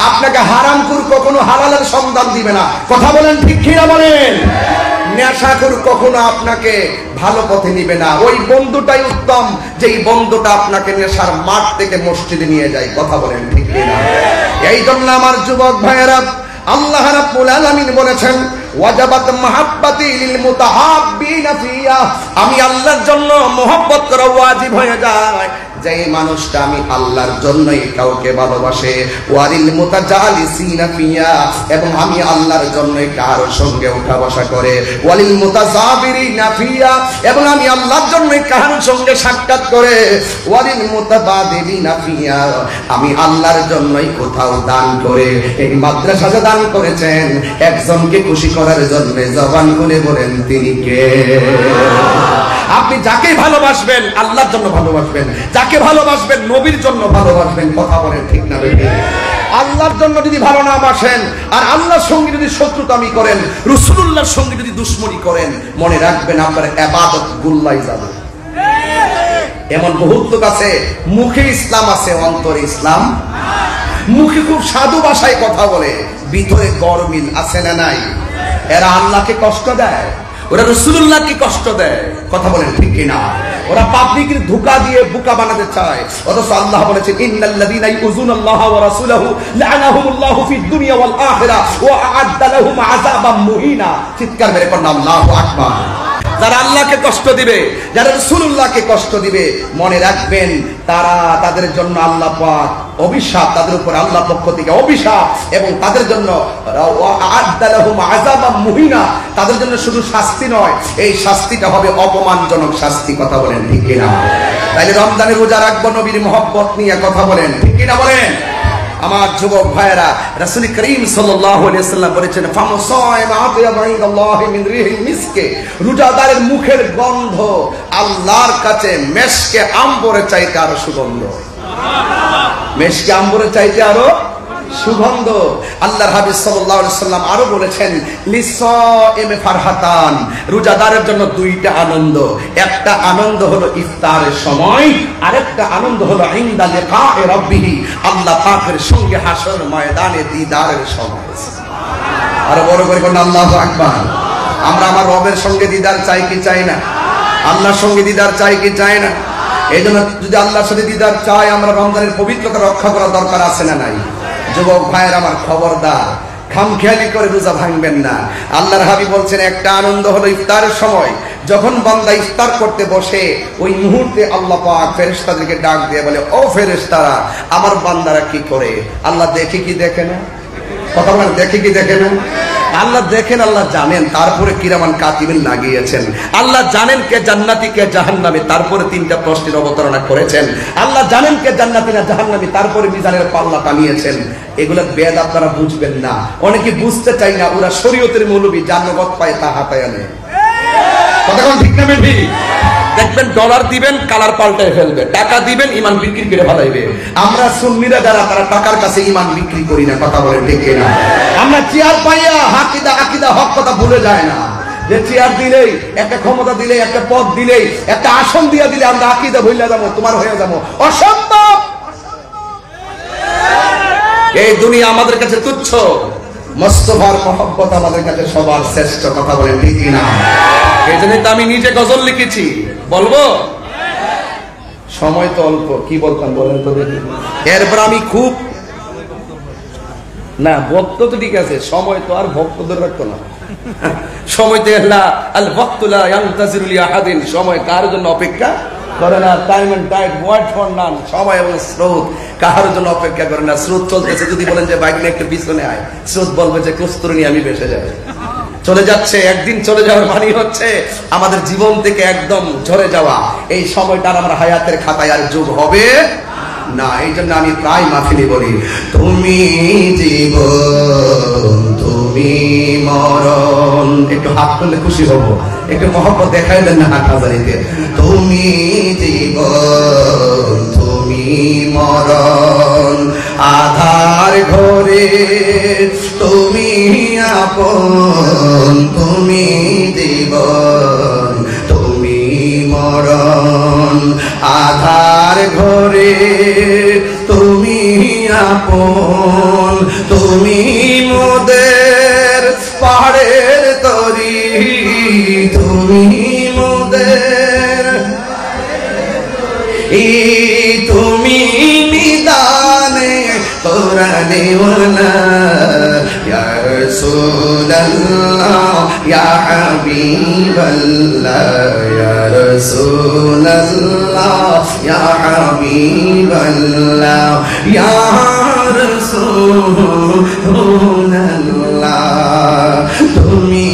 আপনাকে হারামখোর কখনো হালালের সন্ধান দিবে না। কথা বলেন ঠিক কিনা? বলেন। নেশাখোর কখনো আপনাকে ভালো পথে নিবে না। ওই বন্ধুটাই উত্তম, যেই বন্ধুটা আপনাকে নেশার মাঠ থেকে মসজিদে নিয়ে যায়। কথা বলেন ঠিক কিনা? এই জন্য আমার যুবক ভাইয়েরা, আল্লাহ রাব্বুল আলামিন বলেছেন, ওয়াজাবাত মাহাব্বাতি লিল মুতাহাব্বিনা ফিয়া, আমি আল্লাহর জন্য মহব্বত করা ওয়াজিব হয়ে যায়। যেই মানুষটা আমি আল্লাহর জন্যই কাউকে ভালোবাসে, ওয়ালিল মুতাজালিসিনা ফিয়া, এবং আমি আল্লাহর জন্যই কারো সঙ্গে উঠা বসা করে, ওয়ালিল মুতাজাবিরিনা ফিয়া, এবং আমি আল্লাহর জন্যই কারো সঙ্গে সাক্ষাৎ করে, ওয়ালিল মুতাবাদিলিনা ফিয়া, আমি আল্লাহর জন্যই কোথাও দান করে। এই মাদ্রাসাতে দান করেছেন একজনকে খুশি করার জন্য। জবান খুলে বলেন তিনি কে? আপনি যাকে ভালোবাসবেন আল্লাহর জন্য ভালোবাসবেন, যাকে ভালোবাসবেন নবীর জন্য ভালোবাসবেন। কথা বলেন ঠিক না বেঠিক? আল্লাহর জন্য যদি ভালো না বাসেন আর আল্লাহর সঙ্গে যদি শত্রুতামি করেন, রাসূলুল্লাহর সঙ্গে যদি দুশমনি করেন, মনে রাখবেন আপনার ইবাদত গুল্লাই যাবে। এমন বহুত লোক আছে মুখে ইসলাম আছে, অন্তরে ইসলাম। মুখে খুব সাধু ভাষায় কথা বলে, ভিতরে গরমিল আছে না নাই? এরা আল্লাহকে কষ্ট দেয়, ওরা রাসূলুল্লাহকে কষ্ট দেয়। কথা বলেন ঠিক কিনা? ওরা পাবলিকের ধোঁকা দিয়ে বোকা বানাতে চায়, অথচ আল্লাহ বলেছেন ইন্নাল্লাযীনা ইউযুনাল্লাহা ওয়া রাসূলাহু লা'নাহুমুল্লাহু ফিদ দুনিয়া ওয়াল আখিরাহ ওয়া আ'আদ্দা লাহুম আযাবাম মুহিনা। চিৎকার মেরে পড়ুন আল্লাহু আকবার। যারা আল্লাহকে কষ্ট দিবে, যারা রাসূলুল্লাহকে কষ্ট দিবে, মনে রাখবেন তাদের জন্য আল্লাহ পাক অভিশাপ, তাদের উপর আল্লাহ পক্ষ থেকে অভিশাপ, এবং তাদের জন্য আ'আদ্দা লাহুম আযাবাম মুহিনা, তাদের জন্য শুধু শাস্তি নয়, এই শাস্তিটা হবে অপমানজনক শাস্তি। কথা বলেন ঠিক কিনা? তাইলে রমজানের রোজা রাখবো নবীর মহব্বত নিয়ে। কথা বলেন ঠিক কিনা? বলেন আমার যুবক ভাইয়েরা, রাসূল করিম সাল্লাল্লাহু আলাইহি ওয়াসাল্লাম বলেছেন ফামসায়মা আতিয়াবা ইনদাল্লাহি মিন রিহিল মিসকে, রোজাদারের মুখের গন্ধ আল্লাহর কাছে মেশকে আম্বরের চাইতে আরো সুগন্ধ। মেশকে আম্বরের চাইতে আরো সুগন্ধ। আল্লাহর হাবিব সাল্লাল্লাহু আলাইহি ওয়াসাল্লাম আরো বলেছেন লিসাইমে ফারহাতান, রোজাদারের জন্য দুইটা আনন্দ। একটা আনন্দ হলো ইফতারের সময়, আরেকটা আনন্দ হলো ইনদা লিকায়ে রাব্বিহি, আল্লাহ পাকের সঙ্গে হাসর ময়দানে দিদারের সময়। আরো বড় করে কোন আল্লাহু আকবার। আমরা আমার রবের সঙ্গে দিদার চাই কি চাই না? আল্লাহর সঙ্গে দিদার চাই কি চাই না? এই জন্য যদি আল্লাহর সাথে দিদার চাই, আমরা রমজানের পবিত্রতা রক্ষা করার দরকার আছে না নাই? যুবক ভাইয়ের আমার খবরদার, খামখেয়ালি করে রোজা ভাঙবেন না। আল্লাহর হাবিব বলছেন একটা আনন্দ হলো ইফতারের সময়, যখন বান্দা ইফতার করতে বসে ওই মুহূর্তে আল্লাহ পাক ফেরেশতাদেরকে ডাক দিয়ে বলে, ও ফেরেশতারা, আমার বান্দারা কি করে? আল্লাহ দেখে কি দেখে না? কথা বলেন, দেখে কি দেখে না? আল্লাহ দেখেন, আল্লাহ জানেন, তারপরে কিরামান কাতিবিন লাগিয়েছেন। আল্লাহ জানেন কে জান্নাতি কে জাহান্নামী, তারপরে তিনটা প্রশ্নের অবতারণা করেছেন। আল্লাহ জানেন কে জান্নাতি না জাহান্নামী, তারপরে মিজানের পাল্লা টানিয়েছেন। এগুলো বেদ আপনারা বুঝবেন না, অনেকে বুঝতে চাই না। ওরা শরীয়তের মৌলবী, জান্নাত পায় তা হাতায় আনে। কথা কোন ঠিক না বেঠি? দেখবেন ডলার দিবেন কালার পাল্টায় ফেলবে, টাকা দিবেন ইমান বিক্রি করে ফেলাইবে। আমরা সুন্নিরা যারা, তারা টাকার কাছে ইমান বিক্রি করি না। কথা বলেন ঠিক কিনা? আমরা চেয়ার পাইয়া আকিদা হক কথা ভুলে যায় না, যে চেয়ার দিলেই, একটা ক্ষমতা দিলেই, একটা পদ দিলেই, একটা আসন দিয়া দিলে আমরা আকিদা ভুলে যাবো, তোমার হয়ে যাবো। অসম্ভব। এই দুনিয়া আমাদের কাছে তুচ্ছ, মুস্তাফার মহব্বত আমাদের কাছে সবার শ্রেষ্ঠ। কথা বলেন ঠিক কিনা? এই জন্য তো আমি নিজে গজল লিখেছি, বলবো? সময় তো অল্প, কি বলতাম বলেন তো দেখি। এরপর আমি খুব না, ভক্ত তো ঠিক আছে, সময় তো আর ভক্তদের রাখতো না। সময় তো আল ওয়াক্তুলা ইয়ানতাজিরু লিআহাদিন, সময় কার জন্য অপেক্ষা করে না। টাইম এন্ড টাইড ওয়ার্ড ফর নান, সময় এবং স্রোত কার জন্য অপেক্ষা করে না। স্রোত চলতেছে, যদি বলেন যে বাইক নিয়ে একটু পিছনে আয়, স্রোত বলবে যে কস্তুরী নিয়ে আমি ভেসে যাই। চলে যাচ্ছে, একদিন চলে যাওয়ার মানে হচ্ছে আমাদের জীবন থেকে একদম ঝরে যাওয়া। এই সময়টা আমার হায়াতের খাতায় আর যোগ হবে না। এই জন্য আমি প্রায় মাহফিলে বলি, তুমি জীবন তুমি মরণ। একটু হাত তুললে খুশি হব, একটু মহব্বত দেখাই দেন না হাত হাজারিতে। তুমি জীবন তুমি মরণ, আধার ঘরে তুমি আপন। তুমি জীবন তুমি মরণ, আধার ঘরে তুমি আপন। তুমি মোদের পাহাড়ের তরি, তুমি মোদের তুমি নিদানে কোরআনে ওয়ালা। ইয়া রাসূলুল্লাহ ইয়া হাবিবাল্লাহ, ইয়া রাসূলুল্লাহ ইয়া হাবিবাল্লাহ, ইয়া রাসূলুল্লাহ। তুমি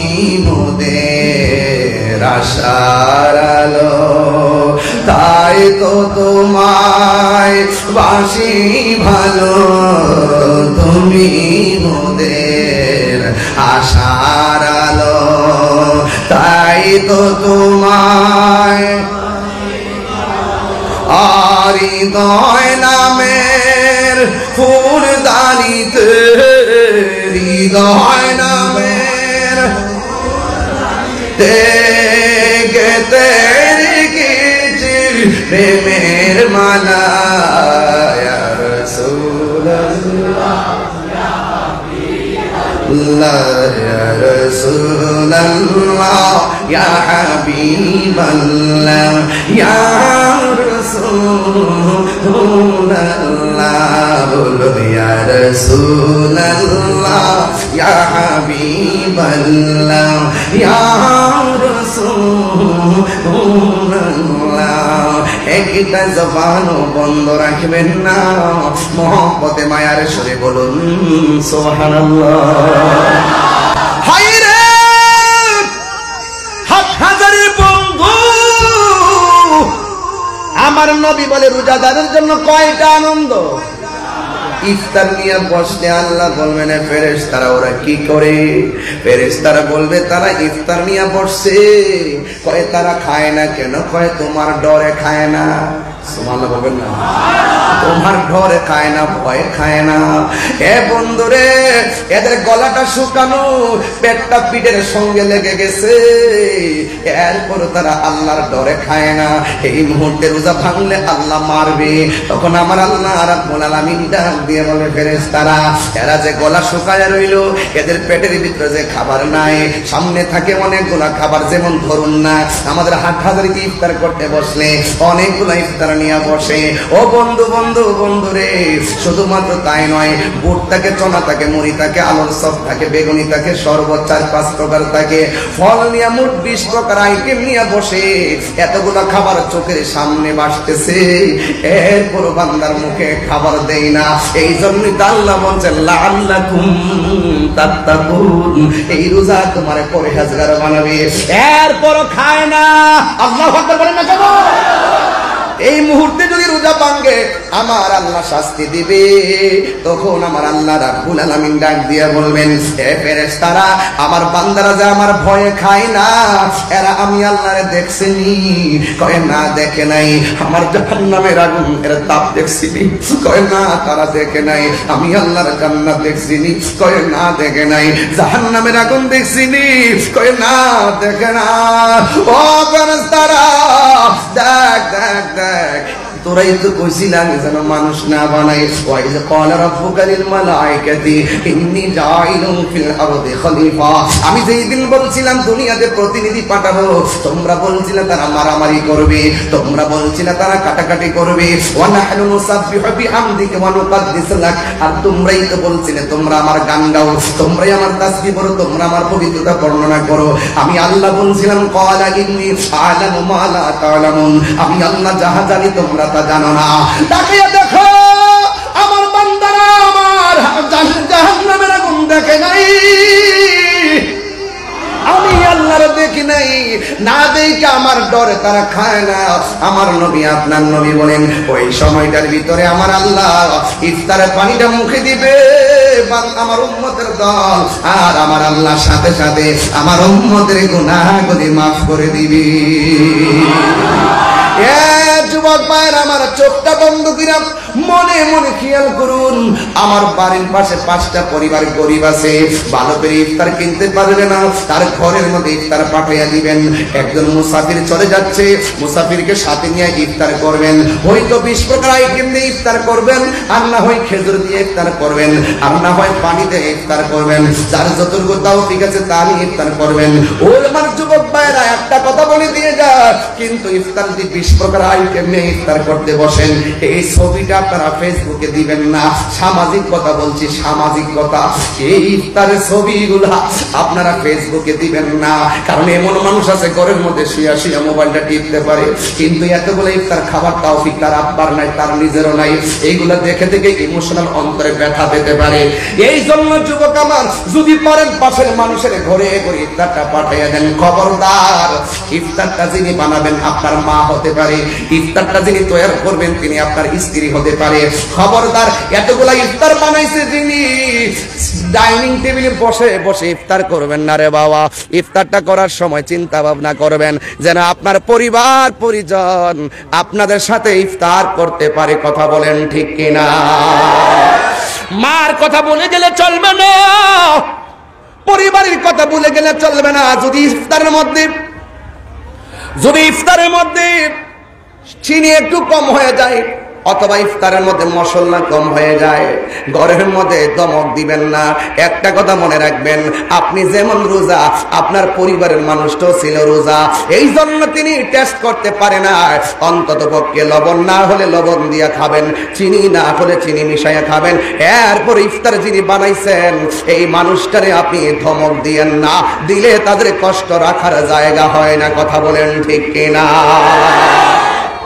মোদের আশার আলো, তাই তো তোমায় বাসি ভালো। তুমি মোদের আশার আলো, তাই চাই তো তোমায় আর হৃদয় নামের ফুলদানিতে হৃদয় নামের গেতে রেখেছি প্রেমের মালা ইয়া রাসূলুল্লাহ ইয়া রাসূলুল্লাহ ইয়া হাবিবাল্লাহ ইয়া রাসূলুল্লাহ বলো ইয়া রাসূলুল্লাহ ইয়া হাবিবাল্লাহ ইয়া রাসূলুল্লাহ একটা জবানও বন্ধ রাখবেন না মহব্বতে মায়ার সুরে বলুন সুবহানাল্লাহ হায়রে হাজারের বন্ধু আমার নবী বলে রোজাদারের জন্য কয়টা আনন্দ ইফতার নিয়ে বসলে আল্লাহ বলবেন ফেরেশতারা ওরা কি করে ফেরেশতারা বলবে তারা ইফতার নিয়ে বসছে কয় তারা খায় না কেন কয় তোমার ডরে খায় না সুবহানাল্লাহ বলবেন না তোমার ডরে খায় না ভয়ে খায় না এ বন্ধুরে এদের গলাটা শুকানো পেটটা পিঠের সঙ্গে লেগে গেছে এরপর তারা আল্লাহর ডরে খায় না এই মুহূর্তে রোজা ভাঙলে আল্লাহ মারবে তখন আমার আল্লাহ রাব্বুল আলামিন ডাক দিয়ে বলে ফেরেশতারা এরা যে গলা শুকায় রইলো এদের পেটের ভিতরে যে খাবার নাই সামনে থাকে অনেকগুলা খাবার যেমন ধরুন না আমাদের হাটহাজারিতে ইফতার করতে বসলে অনেকগুলা ইফতার নিয়ে বসে ও বন্ধু বন্ধু বন্ধু রে শুধুমাত্র তাই নয় বুট থাকে চনা থাকে মুড়ি থাকে আলুর চপ থাকে বেগুনি থাকে শরবত 4-5 প্রকার থাকে ফল নিয়ে মোট 20 প্রকার আইটেম নিয়ে বসে এতগুলা খাবার চোখের সামনে ভাসতেছে এরপর বান্দার মুখে খাবার দেয় না এই জন্যই তো আল্লাহ বলছেন লাআল্লাকুম তাত্তাকুন এই রোজা তোমারে পরহেজগার বানাবে এরপর খায় না আল্লাহু আকবার বলেন না কেন এই মুহূর্তে যদি রোজা ভাঙে আমার আল্লাহ শাস্তি দিবে তখন আমার আল্লাহ রাব্বুল আলামিন ডাক দিয়ে বলবেন হে ফেরেশতারা আমার বান্দারা যে আমার ভয়ে খায় না এরা আমি আল্লাহরে দেখছিনি কয় না দেখে নাই আমার জাহান্নামের আগুন এর তাপ দেখছিনি কয় না তারা দেখে নাই আমি আল্লাহর জান্নাত দেখছিনি কয় না দেখে নাই জাহান্নামের আগুন দেখছিনি কয় না দেখে না ও ফেরেশতারা দেখ দেখ দেখ তোরাই তো কইছিলাম যেন মানুষ না বানাই ওয়াইজ ক্বালা রাব্বুকা লিল মালাইকাতি ইন্নী জাইলুন ফিল আরদি খলিফা আমি যেই দিন বলছিলাম দুনিয়াতে প্রতিনিধি পাঠাবো তোমরা বলছিলে তারা মারামারি করবে তোমরা বলছিলে তারা কাটাকাটি করবে ওয়া নাহনু নুসাব্বিহু বিহামদিকা ওয়া নুকদ্দিসু লাক আর তোমরাই তো বলছিলে তোমরা আমার গান গাও তোমরাই আমার তাসবিহ করো তোমরা আমার পবিত্রতা বর্ণনা করো আমি আল্লাহ বলছিলাম ক্বালা ইন্নী আ'লামু মা লা তা'লামুন আমি আল্লাহ যাহা জানি তোমরা জানো না তাকিয়ে দেখো আমার বান্দারা আমার জাহান্নামের আগুন দেখে নাই আমি আল্লাহর দেখি নাই না দেখে আমার ডরে তারা খায় না আমার নবী আপনার নবী বলেন ওই সময়টার ভিতরে আমার আল্লাহ ইফতারের পানিটা মুখে দিবে আমার উম্মতের দল আর আমার আল্লাহ সাথে সাথে আমার উম্মতের গুনাহগুলি মাফ করে দিবে যুবক ভাইয়ের আমার চোখটা বন্ধ করে মনে মনে খেয়াল করুন আমার বাড়ির পাশে 5টা পরিবার গরিব আছে ভালো করে ইফতার কিনতে পারবে না তার ঘরের মধ্যে ইফতার পাঠিয়ে দিবেন একজন মুসাফির চলে যাচ্ছে মুসাফিরকে সাথে নিয়ে ইফতার করবেন হয়তো 20 প্রকার আইটেম দিয়ে ইফতার করবেন আর না হয় খেজুর দিয়ে ইফতার করবেন আর না হয় পানি দিয়ে ইফতার করবেন যার যতটুকু তৌফিক আছে তা নিয়ে ইফতার করবেন ও আমার যুবক ভাইরা একটা কথা বলে দিয়ে যা কিন্তু ইফতার দিয়ে 20 প্রকার আইটেম নিয়ে ইফতার করতে বসেন এই ছবিটা আপনারা ফেসবুকে দিবেন না সামাজিক কথা বলছি সামাজিক কথা এই ইফতারের ছবিগুলা আপনারা ফেসবুকে দিবেন না কারণ এমন মানুষ আছে ঘরের মধ্যে শুয়ে শুয়ে মোবাইলটা টিপতে পারে কিন্তু এতগুলো ইফতার খাবার তৌফিক তার আব্বার নাই তার নিজেরও নাই এইগুলা দেখে দেখে ইমোশনাল অন্তরে ব্যথা পেতে পারে এই জন্য যুবক আমার যদি পারেন পাশের মানুষের ঘরে ঘরে ইফতারটা পাঠিয়ে দেন খবরদার ইফতারটা যিনি বানাবেন আপনার মা হতে পারে ইফতার ইফতারটা যিনি তৈরি করবেন তিনি আপনার স্ত্রী হতে পারে। খবরদার, এতগুলা ইফতার বানাইছে যিনি, ডাইনিং টেবিলে বসে বসে ইফতার করবেন না রে বাবা। ইফতারটা করার সময় চিন্তা ভাবনা করবেন যেন আপনার পরিবার পরিজন আপনাদের সাথে ইফতার করতে পারে। কথা বলেন ঠিক কিনা? মার কথা বলে গেলে চলবে না, পরিবারের কথা বলে গেলে চলবে না। যদি ইফতারের মধ্যে চিনি একটু কম হয়ে যায় অথবা ইফতারের মধ্যে মশলা কম হয়ে যায়, ঘরের মধ্যে দমক দিবেন না। একটা কথা মনে রাখবেন, আপনি যেমন রোজা আপনার পরিবারের মানুষটাও ছিল রোজা, এই জন্য তিনি টেস্ট করতে পারে না। অন্তত পক্ষে লবণ না হলে লবণ দিয়ে খাবেন, চিনি না হলে চিনি মিশাইয়া খাবেন। এরপর ইফতার যিনি বানাইছেন এই মানুষটারে আপনি ধমক দিয়েন না, দিলে তাদের কষ্ট রাখার জায়গা হয় না। কথা বলেন ঠিক কিনা?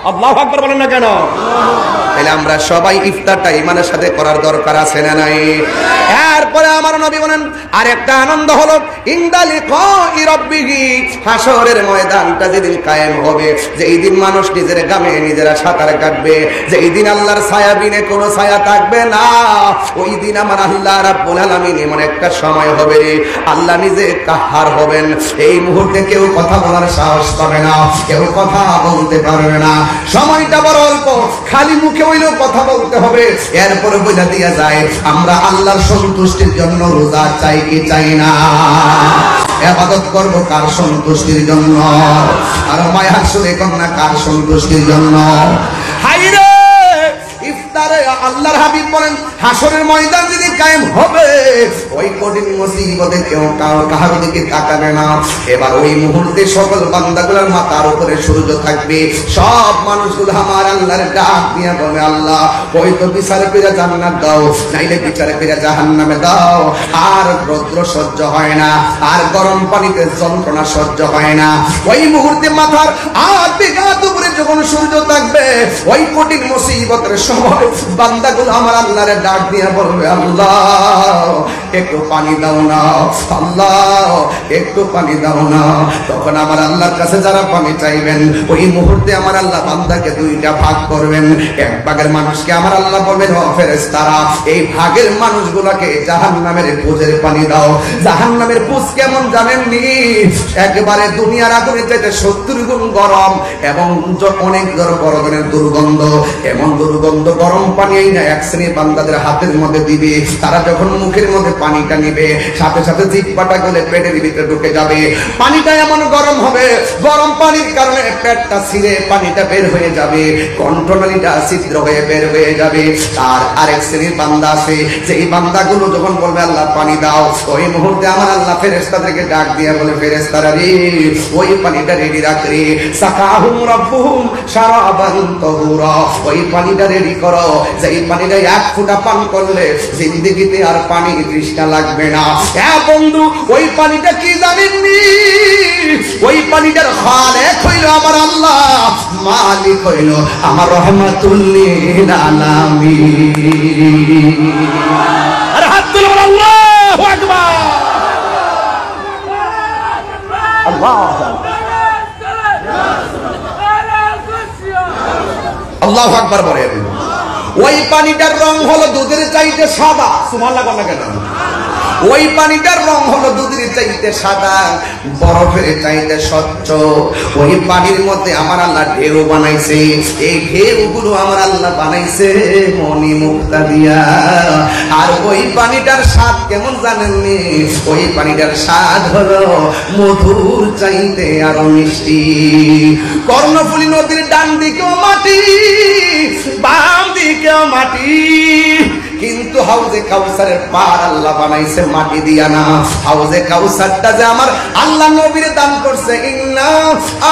আল্লাহু আকবার বলেন না কেন? তাহলে আমরা সবাই ইফতারটা ইমানের সাথে করার দরকার আছে না নাই? এরপরে আমার নবী বলেন আরেকটা আনন্দ হলো ইনদা লিকাই রাব্বিহি, হাসরের ময়দানটা যেদিন কায়েম হবে, যেই দিন মানুষ নিজের গামে নিজেরা সাঁতার কাটবে, যেই দিন আল্লাহর ছায়া বিনে কোনো ছায়া থাকবে না, ওই দিন আমার আল্লাহ রাব্বুল আলামিন এমন একটা সময় হবে রে, আল্লাহ নিজে কাহার হবেন। এই মুহূর্তে কেউ কথা বলার সাহস পাবে না, কেউ কথা বলতে পারবে না। সময়টা বড় অল্প, খালি মুখে হইলেও কথা বলতে হবে। এরপরে বইলা দিয়া যায় আমরা আল্লাহর সন্তুষ্টির জন্য রোজা চাই কি চাই না? ইবাদত করব কার সন্তুষ্টির জন্য? আর মায়া সুরে কন্যা কার সন্তুষ্টির জন্য? হাইরে ইফতারে আল্লাহর হাবিব বলেন হাসরের ময়দান যদি কায়েম হবে, ওই কঠিন মুসিবতে কেউ কারো দিকে তাকাবে না। এবার ওই মুহূর্তে সকল বান্দাগুলোর মাথার উপরে সূর্য থাকবে, সব মানুষগুলো আমার আল্লাহর ডাক দিয়ে বলবে আল্লাহ হয়তো বিচারে পেরে জান্নাত দাও, নাইলে বিচারে পেরে জাহান্নামে দাও। আর রৌদ্র সহ্য হয় না, আর গরম পানিতে যন্ত্রণা সহ্য হয় না। ওই মুহূর্তে মাথার আট বিঘাত উপরে যখন সূর্য থাকবে, ওই কঠিন মুসিবতের সময় বান্দাগুলো আমার আল্লাহরে ডাক দিয়ে বলবে আল্লাহ একটু পানি দাও না, আল্লাহ একটু পানি দাও না। তখন আমার আল্লাহর কাছে যারা পানি চাইবেন, ওই মুহূর্তে আমার আল্লাহ বান্দাকে দুইটা ভাগ করবেন। এক ভাগের মানুষকে আমার আল্লাহ বলবেন ও ফেরেশতারা, এই ভাগের মানুষগুলোকে জাহান্নামের পুজের পানি দাও। জাহান্নামের পুজ কেমন জানেননি? একেবারে দুনিয়ার আগুনের চাইতে 70 গুণ গরম এবং অনেক বড় ধরনের দুর্গন্ধ। এমন দুর্গন্ধ গরম পানি এই না এক শ্রেণীর বান্দাদের হাতের মধ্যে দিবে, তারা যখন মুখের মধ্যে পানিটা নিবে সাথে সাথে জিহ্বাটা গলে পেটের ভিতরে ঢুকে যাবে। পানিটা এমন গরম হবে, গরম পানির কারণে পেটটা ছিঁড়ে পানিটা বের হয়ে যাবে, কণ্ঠনালীটা ছিদ্র হয়ে বের হয়ে যাবে। আর আরেক শ্রেণীর বান্দা আছে, যেই বান্দাগুলো যখন বলবে আল্লাহ পানি দাও, ওই মুহূর্তে আমার আল্লাহ ফেরেশতাদেরকে ডাক দিয়ে বলে ফেরেশতারা রে ওই পানিটা রেডি রাখ রে, সাকাহুম রাব্বুহুম শারাবান তাহুরা, ওই পানিটা রেডি করো, যেই পানিটা এক ফোঁটা পান করলে জিন্দেগিতে আর পানি তৃষ্ণা লাগবে না। হ্যাঁ বন্ধু, ওই পানিটা কি জানেননি? ওই পানিটার খালেক হইল আমার আল্লাহ, মালিক হইল আমার রহমাতুল লিল আলামিন। আর হাত তুলে বলো আল্লাহু আকবার, আল্লাহু আল্লাহু আকবার বলেন। ওই পানিটার রং হলো দুধের চাইতে সাদা, সুবহানাল্লাহ বলেন না কেন? ওই পানিটার রং হলো দুধের চাইতে সাদা, বরফের চাইতে স্বচ্ছ। ওই পানির মধ্যে আমার আল্লাহ ঢেউ বানাইছে, এই ঢেউগুলো আমার আল্লাহ বানাইছে মনি মুক্তা দিয়া। আর ওই পানিটার স্বাদ কেমন জানেননি? ওই পানিটার স্বাদ হলো মধুর চাইতে আরো মিষ্টি। কর্ণফুলী নদীর ডান দিকেও মাটি, বাম দিকেও মাটি, কিন্তু হাউজে কাউসারের পার আল্লাহ বানাইছে মাটি দিয়া না। হাউজে কাউসারটা যে আমার আল্লাহ নবীর দান করছে, ইন্না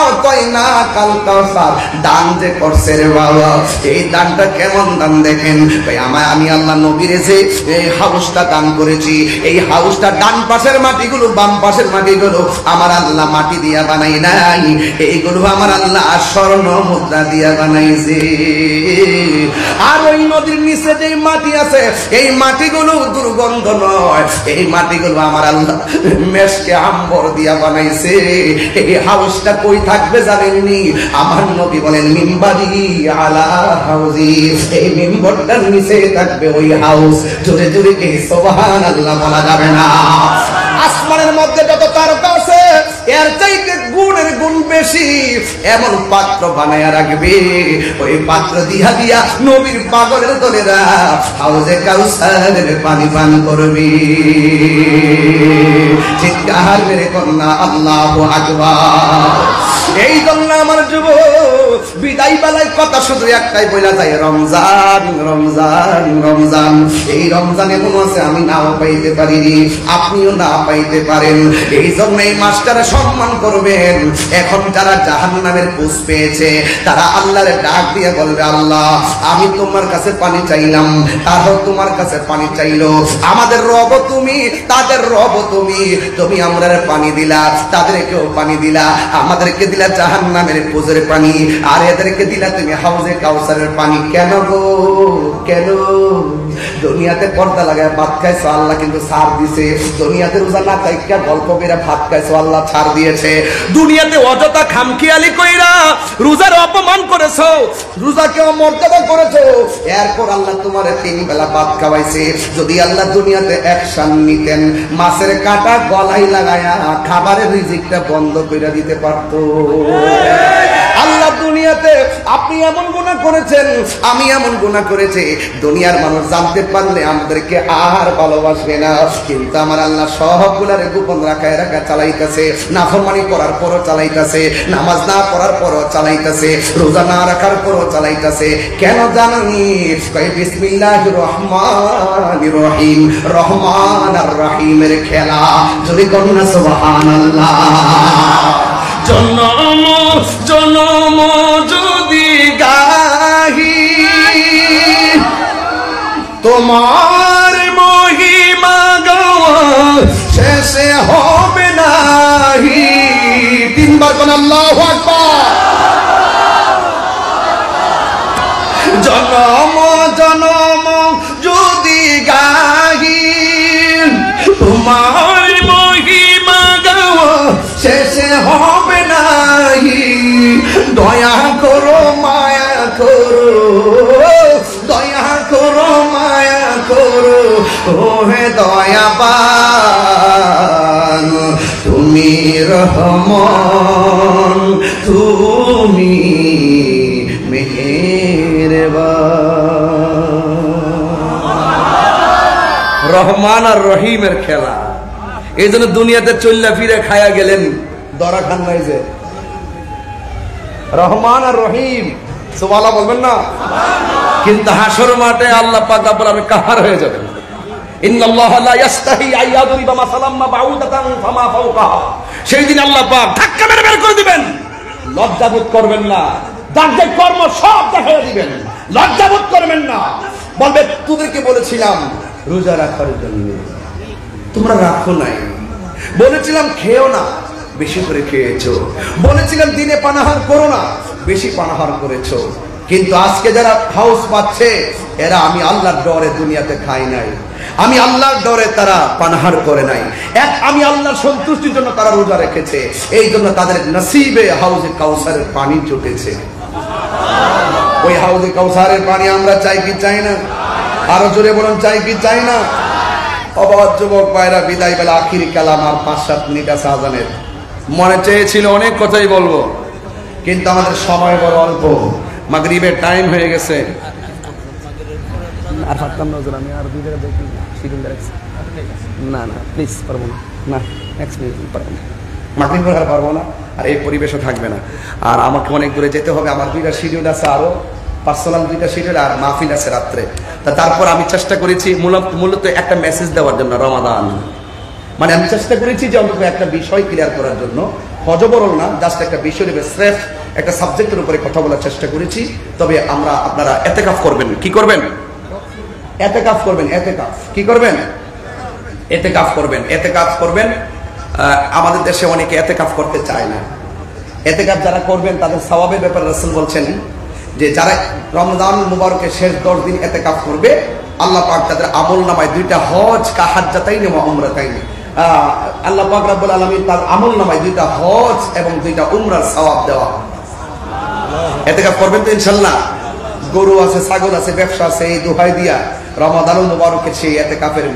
আতাইনা কাল কাউসার, দান যে করছে রে বাবা, এই দানটা কেমন দান দেখেন। আমি আল্লাহ নবীর যে এই হাউসটা দান করেছি, এই হাউসটা ডান পাশের মাটিগুলো বাম পাশের মাটিগুলো আমার আল্লাহ মাটি দিয়া বানাই নাই, এইগুলো আমার আল্লাহ স্বর্ণ মুদ্রা দিয়া বানাইছে। আর ওই নদীর নিচে যে মাটি আছে আছে এই মাটিগুলো দুর্গন্ধ নয়, এই মাটিগুলো আমার আল্লাহ মেশকে আম্বর দিয়া বানাইছে। এই হাউসটা কই থাকবে জানেননি? আমার নবী বলেন মিম্বারি আলা হাউজি, এই মিম্বরটার নিচে থাকবে ওই হাউস। জোরে জোরে কি সুবহানাল্লাহ বলা যাবে না? আসমানের মধ্যে যত তারকা আছে এর চাইতে গুণের গুণ বেশি এমন পাত্র বানায়া রাখবে, ওই পাত্র দিয়া দিয়া নবীর পাগলের দলেরা হাউজে কাউসারের পানি পান করবে। চিৎকার মেরে কন্যা আল্লাহু আকবার। এই জন্য আমার যুবক বিদায় বেলায় কথা শুধু একটাই বলা যায়, রমজান রমজান রমজান। এই রমজানে মনে আছে আমি নাও পাইতে পারিনি, আপনিও না পাইতে পারেন। এই জন্য এই মাসটারে সম্মান করবেন। এখন যারা জাহান্নামের কুস পেয়েছে তারা আল্লাহরে ডাক দিয়ে বলবে, আল্লাহ আমি তোমার কাছে পানি চাইলাম, তারাও তোমার কাছে পানি চাইলো। আমাদের রব তুমি, তাদের রব তুমি। তুমি আমরার পানি দিলা, তাদেরকেও পানি দিলা। আমাদেরকে দিলা জাহান্নামের কুজের পানি, আর এদেরকে দিলা তুমি হাউজে কাউসারের পানি। কেন গো কেন? দুনিয়াতে পর্দা লাগায় ভাত খাইছো, আল্লাহ কিন্তু ছাড় দিছে। দুনিয়াতে রোজা না খাইয়া গল্প করে ভাত খাইছো, আল্লাহ ছাড় দিয়েছে। দুনিয়াতে অযথা খামখেয়ালি কইরা রোজার অপমান করেছো, রোজাকে অমর্যাদা করেছো, এরপর আল্লাহ তোমারে 3 বেলা ভাত খাওয়াইছে। যদি আল্লাহ দুনিয়াতে অ্যাকশন নিতেন, মাছের কাঁটা গলায় লাগায়া খাবারের রিজিকটা বন্ধ করে দিতে পারতো। আল্লাহ দুনিয়াতে আপনি এমন গুনাহ করেছেন, আমি এমন গুনাহ করেছি, দুনিয়ার মানুষ জানতে পারলে আমাদেরকে আর ভালোবাসবে না। কিন্তু আমার আল্লাহ সবগুলারে গোপন রাখায় রাখা চালাইতেছে। নাফরমানি করার পরও চালাইতেছে, নামাজ না পড়ার পরও চালাইতেছে, রোজা না রাখার পরও চালাইতেছে। কেন জানি? বিসমিল্লাহির রহমানির রহিম, রহমান আর রহিমের খেলা। যদি কন্যা সুবহানাল্লাহ। জনম জনম যদি গাহি তোমার মহিমা গাওয়া শেষে হবে নাহি। 3 বার কোন আল্লাহু আকবার। জনম জনম যদি গাহি তোমার মহিমা গাওয়া শেষে হবে নাহি। দয়া করো মায়া করো, দয়া করো মায়া করো, ও হে দয়াবান তুমি রহমান, তুমি মেহেরবান। রহমান আর রহিমের খেলা। এই জন্য দুনিয়াতে চল্লা ফিরে খায়া গেলেন, দরা খান নাই যে রহমান আর রহিম। সুবহানাল্লাহ বলবেন না? কিন্তু হাসর মাঠে আল্লাহ পাক রব্বুল আলামিন কাহার হয়ে যাবেন। ইন্নাল্লাহা লা ইস্তাহি আইয়াদুরিবা মাসালাম মা বাউদাতান ফামা ফাওকাহা। সেই দিন আল্লাহ পাক ধাক্কা মেরে বের করে দিবেন। লজ্জাবোধ করবেন না, দাগের কর্ম সব দেখাইয়া দিবেন। লজ্জাবোধ করবেন না। বলবে তোদেরকে বলেছিলাম রোজা রাখার জন্য, তোমরা রাখো নাই। বলেছিলাম খেও না, বেশি করে খেয়েছো। বলেছিলাম দিনে পানাহার করো না, বেশি পানাহার করেছো। কিন্তু আজকে যারা হাউস পাচ্ছে এরা আমি আল্লাহর ডরে দুনিয়াতে খাই নাই, আমি আল্লাহর ডরে তারা পানাহার করে নাই। এক আমি আল্লাহর সন্তুষ্টির জন্য তারা রোজা রেখেছে, এই জন্য তাদের নসিবে হাউজে কাউসারের পানি জুটেছে। ওই হাউজে কাউসারের পানি আমরা চাই কি চাই না? আরো জোরে বলুন, চাই কি চাই না? অবাধ যুবক ভাইরা, বিদায় বেলা আখিরি কালাম আর 5-7 মিনিট আছে আজানের। মনে চেয়েছিল অনেক কথাই বলবো, কিন্তু আমাদের সময় বড় অল্প। মাগরিবের টাইম হয়ে গেছে। আর পারতাম না, আমি আর 2 জায়গা দেখি শিডিউল রাখছি। না না প্লিজ পারবো না, না নেক্সট মিনিট পারবো না, মাগরিব পরে পারবো না, আর এই পরিবেশও থাকবে না। আর আমাকে অনেক দূরে যেতে হবে, আমার 2টা শিডিউল আছে, আরো পার্সোনাল 2টা শিডিউল, আর মাহফিল আছে রাত্রে। তারপর আমি চেষ্টা করেছি মূলত একটা মেসেজ দেওয়ার জন্য। রমাদান মানে আমি চেষ্টা করেছি যে অন্তত একটা বিষয় ক্লিয়ার করার জন্য, হজবরল না, জাস্ট একটা বিষয় নেবে, স্রেফ একটা সাবজেক্টের উপরে কথা বলার চেষ্টা করেছি। তবে আপনারা এতেকাফ করবেন। কি করবেন? এতেকাফ করবেন। এতেকাফ কি করবেন? এতেকাফ করবেন। এতেকাফ করবেন। আমাদের দেশে অনেকে এতেকাফ করতে চায় না। এতেকাফ যারা করবেন তাদের সওয়াবের ব্যাপারে রাসূল বলছেন যে যারা রমজান মুবারকের শেষ 10 দিন এতেকাফ করবে আল্লাহ পাক তাদের আমল নামায় দুইটা হজ কা হাজ্জাতাইনি ওয়া উমরাতাইনি, আল্লাহ পাক রব্বুল আলামিন তার আমল নামায় দুইটা হজ এবং দুইটা উমরার সওয়াব দেওয়া। এতেকাফ করবেন তো ইনশাআল্লাহ? গরু আছে, ছাগল আছে, ব্যবসা আছে, এই দোহাই দিয়া রমাদানুল মুবারকের সেই এতেকাফের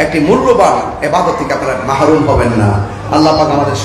একটি মূল্যবান ইবাদত থেকে আপনারা মাহরুম হবেন না। আল্লাহ পাক আমাদের